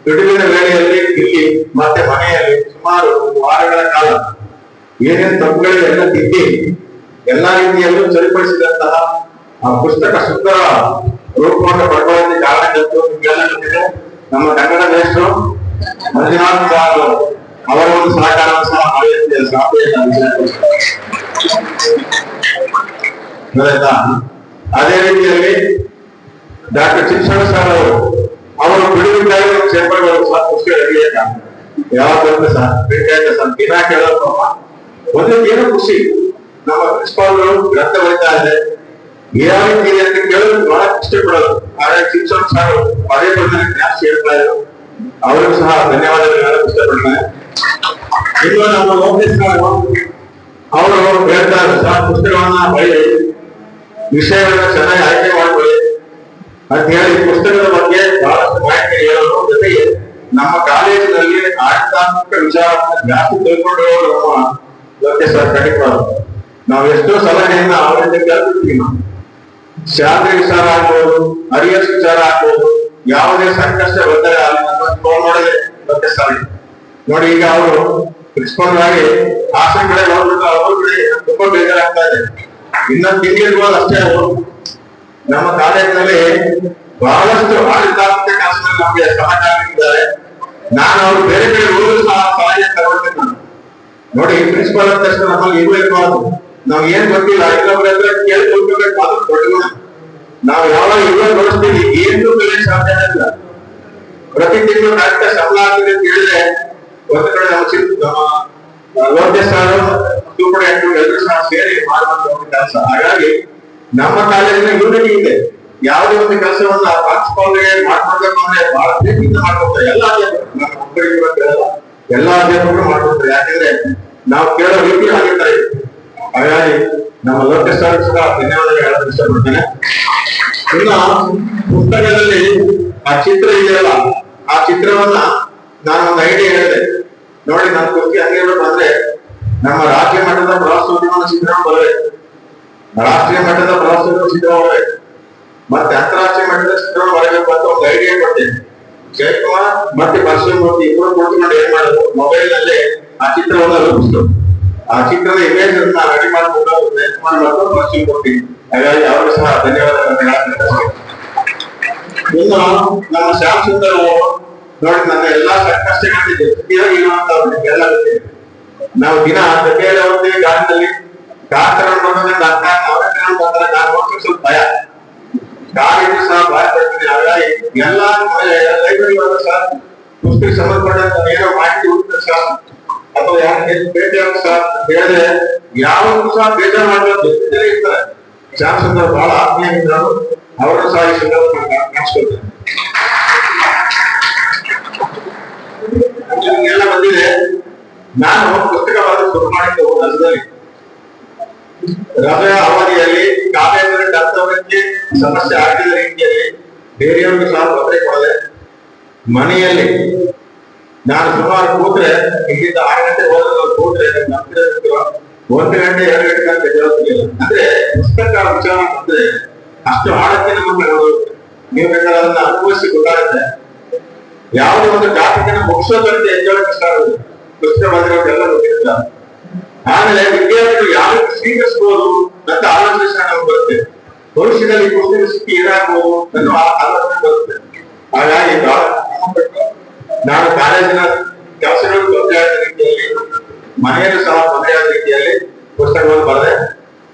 ಬಿಡುವಿನ ವೇಳೆಯಲ್ಲಿ ಇಲ್ಲಿ ಮತ್ತೆ ಮನೆಯಲ್ಲಿ ಸುಮಾರು ವಾರಗಳ ಕಾಲ ಏನೇನು ತಪ್ಪುಗಳಿಗೆಲ್ಲ ತಿದ್ದಿ ಎಲ್ಲಾ ರೀತಿಯಲ್ಲೂ ಸರಿಪಡಿಸಿದಂತಹ ಆ ಪುಸ್ತಕ ಸುಂದರ ರೂಪವನ್ನು ಪಡೆಯುವುದಕ್ಕೆ ಕಾರಣಕ್ಕಂತೂ ನಿಮಗೆಲ್ಲ ಗೊತ್ತಿದೆ. ನಮ್ಮ ಕನ್ನಡ ದೇಶರು ಮಂಜುನಾಥ್ ಸಾರ್ ಅವರ ಒಂದು ಸಹಕಾರವನ್ನು ಸಹ ಆಯ್ತಾ. ಅದೇ ರೀತಿಯಲ್ಲಿ ಡಾಕ್ಟರ್ ಶಿಕ್ಷಣ ಸರ್ ಅವರು ಬಿಡುವಿದ್ದಾಗ ಸೇರ್ಪಡೆಗಳು ಸಹ ಪುಸ್ತಕ ರೆಡಿಯಾಗ ಯಾವಾಗ ಬರುತ್ತೆ ಸರ್ ಬೇಕಾಯ್ತು ಸರ್ ದಿನ ಕೇಳೋದು ಒಂದು ಏನೋ ಖುಷಿ. ನಮ್ಮ ಪ್ರಿನ್ಸಿಪಾಲ್ಗಳು ಗ್ರಂಥ ಬರೀತಾ ಇದೆ ಯಾವ ರೀತಿ ಇದೆ ಅಂತ ಕೇಳೋದು ಬಹಳ ಇಷ್ಟಪಡೋದು. ಹಾಗಾಗಿ ಶಿಕ್ಷಣ ಸರ್ ಪದೇ ಪದೇ ಜ್ಞಾಪಿಸಿ ಹೇಳ್ತಾ ಇದ್ರು. ಅವರಿಗೂ ಸಹ ಧನ್ಯವಾದಗಳು ಹೇಳಕ್ ಇಷ್ಟಪಡ್ತಾರೆ. ಇನ್ನು ನಮ್ಮ ಲೋಕೇಶ್ ಅವರು ಹೇಳ್ತಾ ಇದ್ರು ಸರ್ ಪುಸ್ತಕವನ್ನ ಬರೀ ವಿಷಯಗಳನ್ನ ಚೆನ್ನಾಗಿ ಆಯ್ಕೆ ಮಾಡ್ಕೊಳ್ಳಿ ಅಂತ ಹೇಳಿ ಪುಸ್ತಕದ ಬಗ್ಗೆ ಬಹಳಷ್ಟು ಮಾಹಿತಿ ಹೇಳೋದು ಜೊತೆಗೆ ನಮ್ಮ ಕಾಲೇಜಿನಲ್ಲಿ ಆಡಳಿತಾತ್ಮಕ ವಿಚಾರವನ್ನು ಜಾಸ್ತಿ ತಿಳ್ಕೊಂಡಿರೋರು ನಮ್ಮ ಲೋಕೇಶ್ ಸರ್ ಖಂಡಿತವಾದ ನಾವು ಎಷ್ಟೋ ಸಲಹೆಯನ್ನ ಅವರಿಂದ ಕೇಳ್ತಿರ್ತೀವಿ. ನಾವು ಶಾಲೆ ವಿಚಾರ ಆಗ್ಬೋದು, ಅರಿಯರ್ಸ್ ವಿಚಾರ ಆಗ್ಬೋದು, ಯಾವುದೇ ಸಂಕಷ್ಟ ಬಂದರೆ ಅಲ್ಲಿ ಫೋನ್ ಮಾಡಿದ್ರೆ ಲೋಕೇಶ್ ಸರ್ ನೋಡಿ. ಈಗ ಅವರು ಪ್ರಿನ್ಸಿಪಲ್ ಆಗಿ ಹಾಸನ ಕಡೆ ಹೋಗ್ಬಿಟ್ಟು ಅವ್ರ ಕಡೆ ತುಂಬಾ ಬೇಜಾರಾಗ್ತಾ ಇದೆ. ಇನ್ನೊಂದು ತಿಂಗಳಿರ್ಬೋದು ಅಷ್ಟೇ. ಅವರು ನಮ್ಮ ಕಾಲೇಜಿನಲ್ಲಿ ಬಹಳಷ್ಟು ಆಡಳಿತಾತ್ಮಕ ಕೆಲಸದಲ್ಲಿ ನಮಗೆ ಸಹಕಾರಿದ್ದಾರೆ. ನಾನು ಅವರು ಬೇರೆ ಕಡೆ ಹೋದ್ರು ಸಹ ಸಹಾಯ ತಗೊಳ್ತೇನೆ. ನೋಡಿ ಪ್ರಿನ್ಸಿಪಲ್ ಅಂತ ತಕ್ಷಣ ನಮ್ಮಲ್ಲಿ ಇವು ಇರಬಾರ್ದು. ನಾವ್ ಏನ್ ಗೊತ್ತಿಲ್ಲ ಇನ್ನೊಬ್ಬರ ಹತ್ರ ಕೇಳ್ಕೊಳ್ಬೇಕು ಅದು ದೊಡ್ಡ. ನಾವು ಯಾವಾಗ ಇವಾಗ ನೋಡಿಸ್ತೀವಿ ಏನು ಬೆಲೆ ಸಾಧ್ಯ ಇಲ್ಲ. ಪ್ರತಿ ತಿಂಗಳು ಕರೆಕ್ಟ್ ಸಂಬಳ ಆಗ್ತದೆ ಅಂತ ಹೇಳಿದ್ರೆ ಒಂದು ಕಡೆ ನಮ್ಮ ಲೋಕೇಶ್ ಸರ್ ಸೂಪರ್ಡೆಂಟೆಂಟ್ ಎಲ್ಲರೂ ಸಹ ಸೇರಿ ಮಾಡುವಂತ ಒಂದು ಕೆಲಸ. ಹಾಗಾಗಿ ನಮ್ಮ ಕಾಲೇಜಿನ ಯೂನಿಟಿ ಇದೆ. ಯಾವುದೇ ಒಂದು ಕೆಲಸವನ್ನ ಪ್ರಾಂಶುಪಾಲರಿಗೆ ಮಾಡ್ಕೊಳ್ಬೇಕು ಅಂದ್ರೆ ಬಹಳ ಪ್ರೀತಿಯಿಂದ ಮಾಡ್ಕೊಳ್ತಾರೆ. ಎಲ್ಲಾ ಅಧ್ಯಾಪಕರು ಒಬ್ಬರಿಗೆ ಕೇಳಲ್ಲ, ಎಲ್ಲಾ ಅಧ್ಯಾಪಕರು ಮಾಡ್ಕೊಳ್ತಾರೆ. ಯಾಕಂದ್ರೆ ನಾವು ಕೇಳೋ ರೀತಿ ಆಗಿರ್ತಾರೆ. ಹಾಗಾಗಿ ನಮ್ಮ ಲೋಕೇಶ್ ಸರ್ ಸಹ ಧನ್ಯವಾದ ಹೇಳಕ್ ಇಷ್ಟಪಡ್ತೇನೆ. ಇನ್ನು ಪುಸ್ತಕದಲ್ಲಿ ಆ ಚಿತ್ರ ಇದೆಯಲ್ಲ, ಆ ಚಿತ್ರವನ್ನ ನಾನು ಒಂದು ಐಡಿಯಾ ಹೇಳಿದೆ. ನೋಡಿ ನನ್ನ ಪುಸ್ತಕ ಹಂಗೆ ಅಂದ್ರೆ ನಮ್ಮ ರಾಜ್ಯ ಮಟ್ಟದ ಪ್ರವಾಸೋದ್ಯಮ ಚಿತ್ರ ಬರಬೇಕು, ರಾಷ್ಟ್ರೀಯ ಮಟ್ಟದ ಪ್ರವಾಸೋದ್ಯಮ ಚಿತ್ರ ಬರಬೇಕು, ಮತ್ತೆ ಅಂತಾರಾಷ್ಟ್ರೀಯ ಮಟ್ಟದ ಚಿತ್ರ ಬರಬೇಕು ಅಂತ ಒಂದು ಐಡಿಯಾ ಕೊಡ್ತೇನೆ. ಜಯಕುಮಾರ್ ಮತ್ತೆ ಪರಶುಮೂರ್ತಿ ಇಬ್ಬರು ಕೂತ್ಕೊಂಡು ಏನ್ ಮಾಡೋದು, ಮೊಬೈಲ್ ನಲ್ಲಿ ಆ ಚಿತ್ರವನ್ನ ರೂಪಿಸ್ತು. ಆ ಚಿತ್ರದ ಇಮೇಜ್ ಅನ್ನ ರೆಡಿ ಮಾಡಿಕೊಂಡು ಪರಶುಮೂರ್ತಿ. ಹಾಗಾಗಿ ಅವರು ಸಹ ಧನ್ಯವಾದಗಳನ್ನು ಹೇಳಬೇಕು. ಇನ್ನು ನಮ್ಮ ಶ್ಯಾಮ್ ಸುಂದರ್ ಅವರು ನೋಡಿ ನನ್ನ ಎಲ್ಲಾ ಸಂಕಷ್ಟಗಳಿಗೆ ಎಲ್ಲ ಗೊತ್ತಿದೆ. ನಾವು ದಿನ ಗದ್ದೆಯಲ್ಲಿ ಹೋಗ್ತೀವಿ, ಗಾಡಿನಲ್ಲಿ ಕಾರ್ ತಗೊಂಡು ಬಂದ್ರೆ ನಾನು ಸ್ವಲ್ಪ ಭಯ, ಕಾರ್ ಇದ್ದು ಸಹ ಭಯ ಪಡ್ತೀನಿ. ಹಾಗಾಗಿ ಎಲ್ಲಾ ಲೈಬ್ರರಿ ಸಹ ಪುಸ್ತಕ ಸಂಬಂಧಪಟ್ಟಂತ ಏನೋ ಮಾಹಿತಿ ಹುಡುಕ್ತಾರೆ ಸಹ ಅಥವಾ ಯಾರಿಗೆ ಭೇಟಿ ಆಗ ಸಹ ಹೇಳಿದ್ರೆ ಯಾವತ್ತೂ ಸಹ ಬೇಜಾರು ಮಾಡುವ ಜೊತೆಲೇ ಇರ್ತಾರೆ. ಶ್ಯಾಮ್ ಸುಂದರ್ ಬಹಳ ಆತ್ಮೀಯರು, ಅವರು ಸಹ ಈ ಸಂದರ್ಭ ಕಾಣಿಸ್ಕೊಳ್ತಾರೆ. ಎಲ್ಲ ಬಂದಿದೆ. ನಾನು ಪುಸ್ತಕ ಬರೆದು ಶುರು ಮಾಡಿದ್ದು ರಜದಲ್ಲಿ. ರಜೆಯ ಅವಧಿಯಲ್ಲಿ ಕಾಲೇಜಿನ ಕರ್ತವ್ಯಕ್ಕೆ ಸಮಸ್ಯೆ ಆಗಿದ ರೀತಿಯಲ್ಲಿ ಬೇರೆಯವ್ರಿಗೂ ಸಹ ತೊಂದರೆ ಕೊಡದೆ ಮನೆಯಲ್ಲಿ ನಾನು ಸುಮಾರು ಕೂತ್ರೆ ಇಲ್ಲಿಂದ 6 ಗಂಟೆ ಹೋದ್ರೆ ಕೂತ್ರೆ 1 ಗಂಟೆ 2 ಗಂಟೆ ತನಕ ಎದ್ದೇಳೋದಿಲ್ಲ. ಅಂದ್ರೆ ಪುಸ್ತಕ ವಿಚಾರ ಅಂದ್ರೆ ಅಷ್ಟು ಆಳಕ್ಕೆ ನಮಗೆ ನೀವು ಬೇಕಾದ್ರೆ ಅದನ್ನ ಅನುಭವಿಸಿ ಗೊತ್ತಾಗುತ್ತೆ. ಯಾವುದೇ ಒಂದು ಟಾಪಿಕ್ ಮುಗಿಸೋದಂತೆ ಎದ್ದೇಳೋ ಕಷ್ಟ ಆಗುತ್ತೆ. ಪುಸ್ತಕ ಬಂದಿರೋದೆಲ್ಲ ಗೊತ್ತಿರ್ತಾರೆ. ಆಮೇಲೆ ವಿದ್ಯಾರ್ಥಿಗಳು ಯಾವ ರೀತಿ ಸ್ವೀಕರಿಸಬಹುದು ಅಂತ ಆಲೋಚನೆ ನಮ್ಗೆ ಬರುತ್ತೆ. ಭವಿಷ್ಯದಲ್ಲಿ ಪುಸ್ತಕ ಸ್ಥಿತಿ ಏನಾಗಬಹುದು ಅನ್ನೋ ಆಲೋಚನೆ ಬರುತ್ತೆ. ಹಾಗಾಗಿ ನಾನು ಕಾಲೇಜಿನ ಕೆಲಸಗಳು ತೊಂದರೆಯಾದ ರೀತಿಯಲ್ಲಿ, ಮನೆಯಲ್ಲೂ ಸಹ ತೊಂದರೆಯಾದ ರೀತಿಯಲ್ಲಿ ಪುಸ್ತಕವನ್ನು ಬರೆದೆ.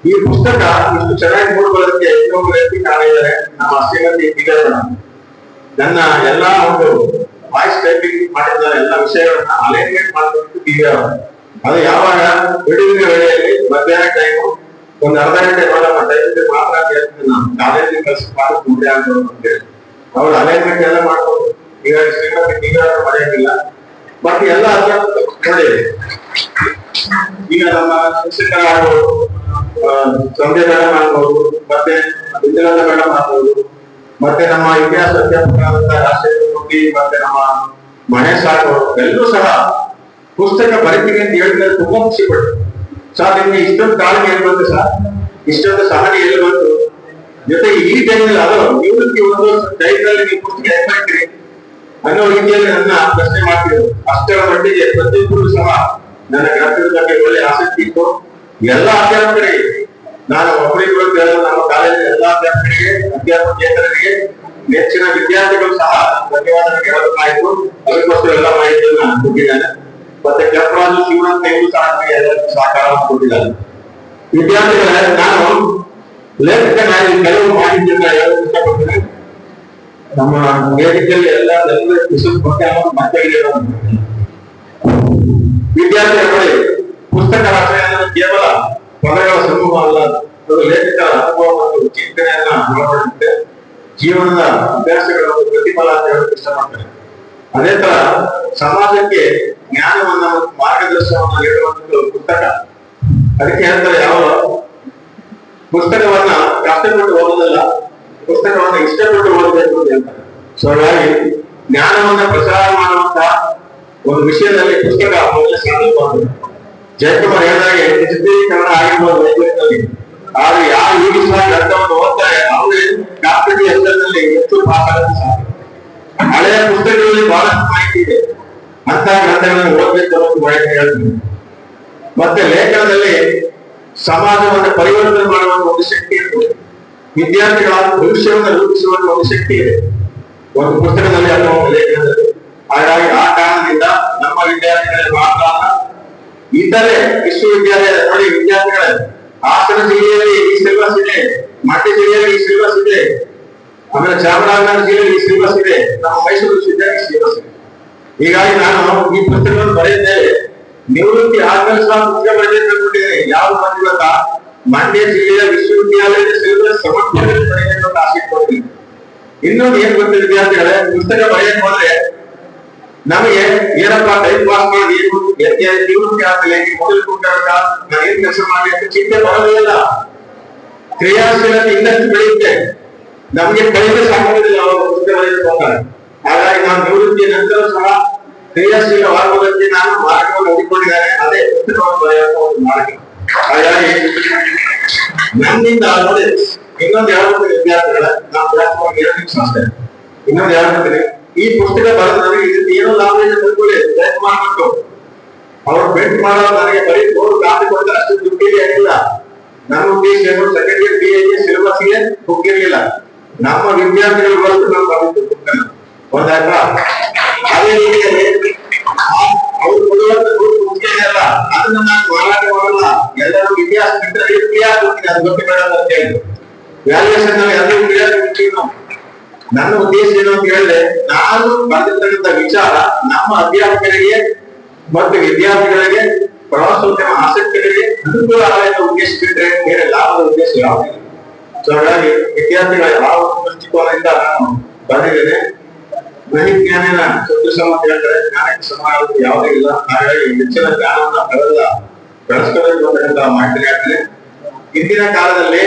ಈ ಪುಸ್ತಕ ಇಷ್ಟು ಚೆನ್ನಾಗಿ ಮೂಡಿಕೊಳ್ಳೋದಕ್ಕೆ ಇನ್ನೊಬ್ಬ ವ್ಯಕ್ತಿ ಕಾರಣ ಇದ್ದಾರೆ, ನಮ್ಮ ಶ್ರೀಮತಿ ದಿವ್ಯಾ. ನನ್ನ ಎಲ್ಲಾ ಒಂದು ವಾಯ್ಸ್ ಟೈಪಿಂಗ್ ಮಾಡಿದ್ದಾರೆ, ಎಲ್ಲ ವಿಷಯಗಳನ್ನ ಅಲೈನ್ಮೆಂಟ್ ಮಾಡಬೇಕು ದಿವ್ಯಾ. ಅದು ಯಾವಾಗ ಬಿಡುವಿನ ವೇಳೆಯಲ್ಲಿ ಮಧ್ಯಾಹ್ನ ಟೈಮು ಒಂದು ಅರ್ಧ ಗಂಟೆ ಟೈಮ್ ಮಾತ್ರ ಕೇಳ್ತೀನಿ. ನಾನು ಕಾಲೇಜಿನ ಕೆಲಸ ಮಾಡಿ ಮುಂದೆ ಆಗ್ಬೋದು ಅಂತೇಳಿ ಅವ್ರು ಅಲೈನ್ಮೆಂಟ್ ಎಲ್ಲ ಮಾಡ್ಬೋದು. ಈಗ ಶ್ರೀಮತಿ ದಿವ್ಯಾ ಮರೆಯೋದಿಲ್ಲ. ಮತ್ತೆ ಎಲ್ಲ ನೋಡಿ ಈಗ ನಮ್ಮ ಶಿಕ್ಷಕರಾಗ್ಬೋದು, ಸಂಧ್ಯಾ ಮೇಡಮ್ ಆಗ್ಬೋದು, ಮತ್ತೆ ವಿದ್ಯಾನಂದ ಮೇಡಮ್ ಆಗ್ಬೋದು, ಮತ್ತೆ ನಮ್ಮ ಇತಿಹಾಸ ಅಧ್ಯಾಪಕರಾದಂತಹ ರಾಷ್ಟ್ರೀಯ ಮೂರ್ತಿ, ಮತ್ತೆ ನಮ್ಮ ಮಹೇಶ್ ಆಗ್ಬೋದು, ಎಲ್ಲರೂ ಸಹ ಪುಸ್ತಕ ಬರೀತೀನಿ ಅಂತ ಹೇಳಿದ್ರೆ ತುಂಬಾ ಖುಷಿ ಪಡ್ತು. ಸರ್ ನಿಮ್ಗೆ ಇಷ್ಟೊಂದು ಕಾಳಜಿ ಎಲ್ಲಿ ಬಂತು ಸರ್, ಇಷ್ಟೊಂದು ಸಹನೆ ಎಲ್ಲಿ ಬಂತು, ಜೊತೆಗೆ ಈ ಟೈಮಲ್ಲಿ ಅದು ನಿವೃತ್ತಿ ಒಂದು ಟೈಮ್ನಲ್ಲಿ ನೀವು ಪುಸ್ತಕ ಹೆಂಗ್ ಮಾಡ್ತೀರಿ ಅನ್ನೋ ರೀತಿಯಲ್ಲಿ ನನ್ನ ಪ್ರಶ್ನೆ ಮಾಡ್ತಿದ್ರು. ಅಷ್ಟರ ಮಟ್ಟಿಗೆ ಪ್ರತಿಯೊಬ್ಬರು ಸಹ ನನ್ನ ಗ್ರಂಥದ ಬಗ್ಗೆ ಒಳ್ಳೆ ಆಸಕ್ತಿ ಇತ್ತು. ಎಲ್ಲ ಅಧ್ಯಾಪಕರಿಗೆ ನಾನು ಒಬ್ಬರಿಗೂ ನಮ್ಮ ಕಾಲೇಜಿನ ಎಲ್ಲ ಅಧ್ಯಾಪಕರಿಗೆ ನೆಚ್ಚಿನ ವಿದ್ಯಾರ್ಥಿಗಳು ಸಹ ಧನ್ಯವಾದ ಹೇಳಬೇಕಾಯಿತು. ಅದಕ್ಕೋಸ್ಕರ ಎಲ್ಲ ಮಾಹಿತಿಯನ್ನು ಕೊಟ್ಟಿದ್ದಾನೆ. ಮತ್ತೆ ಕೆಂಪರಾಜು ಶಿವರಂತ ಸಹ ಎಲ್ಲರಿಗೂ ಸಹಕಾರ ಕೊಟ್ಟಿದ್ದಾರೆ. ವಿದ್ಯಾರ್ಥಿಗಳ ನಾನು ಲೇಖಕನಾಗಿ ಕೆಲವು ಮಾಹಿತಿಯನ್ನ ಹೇಳಲು ಇಷ್ಟಪಡ್ತೇನೆ. ನಮ್ಮ ವೇದಿಕೆಯಲ್ಲಿ ಎಲ್ಲರೂ ಮತ್ತೆ ವಿದ್ಯಾರ್ಥಿಗಳ ಪುಸ್ತಕ ರಚನೆ ಅನ್ನೋದು ಕೇವಲ ಪದಗಳ ಸಮೂಹ ಅಲ್ಲ, ಅದು ಲೇಖಕರ ಅನುಭವ ಮತ್ತು ಚಿಂತನೆಯನ್ನ ಒಳಗೊಂಡಿದೆ. ಜೀವನದ ಅಭ್ಯಾಸಗಳನ್ನು ಪ್ರತಿಫಲ ಅಂತ ಹೇಳಕ್ಕೆ ಇಷ್ಟಪಡ್ತೇನೆ. ಅದೇ ತರ ಸಮಾಜಕ್ಕೆ ಜ್ಞಾನವನ್ನ ಮತ್ತು ಮಾರ್ಗದರ್ಶನವನ್ನು ನೀಡುವಂಥದ್ದು ಪುಸ್ತಕ. ಅದಕ್ಕೆ ಹೇಳ್ತಾರೆ ಯಾವ ಪುಸ್ತಕವನ್ನ ಕಷ್ಟಪಟ್ಟು ಓದೋದಲ್ಲ, ಪುಸ್ತಕವನ್ನ ಇಷ್ಟಪಟ್ಟು ಓದಬೇಕು ಅಂತ ಹೇಳ್ತಾರೆ. ಸೊ ಹಾಗಾಗಿ ಜ್ಞಾನವನ್ನ ಪ್ರಚಾರ ಮಾಡುವಂತಹ ಒಂದು ವಿಷಯದಲ್ಲಿ ಪುಸ್ತಕ ಮೊದಲೇ ಸಾಧಕವಾಗಿದೆ. ಜಯಕುಮಾರ್ ಹೇಳಿದಾಗೆ ಚಿತ್ರೀಕರಣ ಆಗಿರ್ಬೋದು ಲೈಬ್ರರಿನಲ್ಲಿ, ಆದ್ರೆ ಯಾರು ಈಗ ಸಹ ಗ್ರಂಥವನ್ನು ಓದ್ತಾರೆ ಅವರೇ ಕಾಪಿಟಿ ಹೆಸರಿನಲ್ಲಿ ಹೆಚ್ಚು ಪಾಸ್ ಆಗೋದು ಸಾಧ್ಯ. ಹಳೆಯ ಪುಸ್ತಕಗಳಲ್ಲಿ ಬಹಳಷ್ಟು ಮಾಹಿತಿ ಇದೆ, ಅಂತ ಗ್ರಂಥಗಳನ್ನು ಓದಬೇಕು ಅನ್ನೋದು ಮಾಹಿತಿ ಹೇಳ್ತೀನಿ. ಮತ್ತೆ ಲೇಖನದಲ್ಲಿ ಸಮಾಜವನ್ನು ಪರಿವರ್ತನೆ ಮಾಡುವ ಒಂದು ಶಕ್ತಿ ಇದೆ, ವಿದ್ಯಾರ್ಥಿಗಳ ಭವಿಷ್ಯವನ್ನು ರೂಪಿಸುವ ಒಂದು ಶಕ್ತಿ ಇದೆ ಒಂದು ಪುಸ್ತಕದಲ್ಲಿ ಅಥವಾ ಒಂದು ಲೇಖನದಲ್ಲಿ. ಹಾಗಾಗಿ ಆ ಕಾರಣದಿಂದ ನಮ್ಮ ವಿದ್ಯಾರ್ಥಿಗಳಲ್ಲಿ ಮಾತ್ರ ಇತರೆ ವಿಶ್ವವಿದ್ಯಾಲಯ ನೋಡಿ, ವಿದ್ಯಾರ್ಥಿಗಳ ಹಾಸನ ಜಿಲ್ಲೆಯಲ್ಲಿ ಈ ಸಿಲೆಬಸ್ ಇದೆ, ಮಂಡ್ಯ ಜಿಲ್ಲೆಯಲ್ಲಿ ಈ ಸಿಲೆಬಸ್ ಇದೆ, ಆಮೇಲೆ ಚಾಮರಾಜನಗರ ಜಿಲ್ಲೆಯಲ್ಲಿ ಈ ಸಿಲೆಬಸ್ ಇದೆ, ನಮ್ಮ ಮೈಸೂರು ವಿಶ್ವವಿದ್ಯಾಲಯ ಸಿಲೆಬಸ್ ಇದೆ. ಹೀಗಾಗಿ ನಾನು ಈ ಪುಸ್ತಕವನ್ನು ಬರೆದಿದ್ದೇವೆ. ನಿವೃತ್ತಿ ಆದ್ಮೇಲೆ ಸಹ ಪುಸ್ತಕ ಬರೆಯಬೇಕು ಅನ್ಕೊಂಡಿದ್ದೇನೆ. ಯಾವ ಗೊತ್ತಾ, ಮಂಡ್ಯ ಜಿಲ್ಲೆಯ ವಿಶ್ವವಿದ್ಯಾಲಯದ ಸಿಲೆಬಸ್ ಸಮರ್ಪಣೆಯಲ್ಲಿ ಬರೆಯಬೇಕು ಅಂತ ಆಸೆ ಇಟ್ಕೊಂಡಿದ್ದೀನಿ. ಇನ್ನೊಂದು ಏನ್ ಗೊತ್ತಿದೆ ವಿದ್ಯಾರ್ಥಿಗಳೇ, ಪುಸ್ತಕ ಬರೆಯಕ್ ಹೋದ್ರೆ ನಮಗೆ ಏನಪ್ಪಾ ಟೈಮ್ ಪಾಸ್ ಮಾಡಿ ನಿವೃತ್ತಿ ಆದ್ಮೇಲೆ ಮೊದಲು ಕೂತ್ಕೊಳ್ಳ ನಾನು ಏನ್ ಕೆಲಸ ಮಾಡಿ ಅಂತ ಚಿಂತೆ ಬರೋದಿಲ್ಲ. ಕ್ರಿಯಾಶೀಲತೆ ಇನ್ನಷ್ಟು ಬೆಳೆಯುತ್ತೆ, ನಮಗೆ ಕಡಿಮೆ ಸಾಕೋದಿಲ್ಲ ಅವರ ಪುಸ್ತಕ ಬರೆಯಕ್ಕೆ ಹೋಗ್ತಾರೆ. ಹಾಗಾಗಿ ನಾನು ನಿವೃತ್ತಿಯ ನಂತರ ಸಹ ಕ್ರಿಯಾಶೀಲವಾಗುವುದಕ್ಕೆ ನಾನು ಮಾರ್ಗವನ್ನು ಹುಡುಕೊಂಡಿದ್ದೇನೆ. ಅದೇ ಪುಸ್ತಕವನ್ನು ಬರೆಯುವ ಒಂದು ಮಾರ್ಗ. ಹಾಗಾಗಿ ನನ್ನಿಂದ ನೋಡಿ ಇನ್ನೊಂದು ಹೇಳ್ತೀನಿ ವಿದ್ಯಾರ್ಥಿಗಳ, ನಾವು ಅಷ್ಟೇ ಇನ್ನೊಂದು ಹೇಳ್ತೀನಿ, ಈ ಪುಸ್ತಕ ಬರೆದು ನನಗೆ ಇದಕ್ಕೆ ಏನೋ ಲಾಭ ಇದೆ ತಿಳ್ಕೊಳ್ಳಿ, ಪ್ರಯತ್ನ ಮಾಡ್ಬಿಟ್ಟು ಅವ್ರು ಬೆಂಟ್ ಮಾಡೋ ನನಗೆ ಬರೀ 3 ಕಾಪಿ ಕೊಡ್ತಾರೆ, ಅಷ್ಟು ದುಡ್ಡಿಗೆ ಆಗಿಲ್ಲ. ನನ್ನ ಉದ್ದೇಶ ಏನು, ಸೆಕೆಂಡ್ ಇಯರ್ BA ಸಿಲೆಬಸ್ಗೆ ಬುಕ್ ಇರಲಿಲ್ಲ, ನಮ್ಮ ವಿದ್ಯಾರ್ಥಿಗಳು ಬರೆದು ನಾವು ಬರೆದಿದ್ದು ಪುಸ್ತಕ ಒಂದಾಯ್ತಾ. ಅದೇ ರೀತಿಯಲ್ಲಿ ಅವ್ರು ಕೊಡುವಂತ ಪುಸ್ತಕ ಇದೆಯಲ್ಲ ಅದನ್ನ ನಾನು ಮಾರಾಟ ಮಾಡಲ್ಲ, ಎಲ್ಲರೂ ಇತಿಹಾಸ ಬಿಟ್ಟರೆ ಇತಿಹಾಸ ಅದು ಗೊತ್ತಿಲ್ಲ ಅಂತ ಹೇಳಿ ವ್ಯಾಲ್ಯೂಯೇಷನ್ ನಾವು ಎಲ್ಲರೂ ಕ್ಲಿಯರ್ ಕೊಡ್ತೀವಿ ನಾವು. ನನ್ನ ಉದ್ದೇಶ ಏನು ಅಂತ ಹೇಳಿದ್ರೆ, ನಾನು ಬರೆದಿರ್ತಕ್ಕಂಥ ವಿಚಾರ ನಮ್ಮ ಅಧ್ಯಾಪಕರಿಗೆ ಮತ್ತು ವಿದ್ಯಾರ್ಥಿಗಳಿಗೆ, ಪ್ರವಾಸೋದ್ಯಮ ಆಸಕ್ತರಿಗೆ ಅನುಕೂಲ ಆಗುವ ಉದ್ದೇಶ ಬಿಟ್ಟರೆ ಬೇರೆ ಲಾಭದ ಉದ್ದೇಶ ಯಾವುದಿಲ್ಲ. ಸೊ ಹಾಗಾಗಿ ವಿದ್ಯಾರ್ಥಿಗಳ ಯಾವ ದೃಷ್ಟಿಕೋನದಿಂದ ನಾನು ಬರೆದಿದ್ದೇನೆ. ಜ್ಞಾನಿನ ಸದೃಶ ಅಂತ ಹೇಳ್ತಾರೆ, ಜ್ಞಾನಕ್ಕೆ ಸಮಾನ ಯಾವುದೇ ಇಲ್ಲ. ಹಾಗಾಗಿ ಹೆಚ್ಚಿನ ಜ್ಞಾನವನ್ನ ಬೆಳೆಸ್ಕೋಬೇಕು ಅಂತಕ್ಕಂಥ ಮಾಹಿತಿ ಹೇಳ್ತೇನೆ. ಇಂದಿನ ಕಾಲದಲ್ಲಿ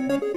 Thank you.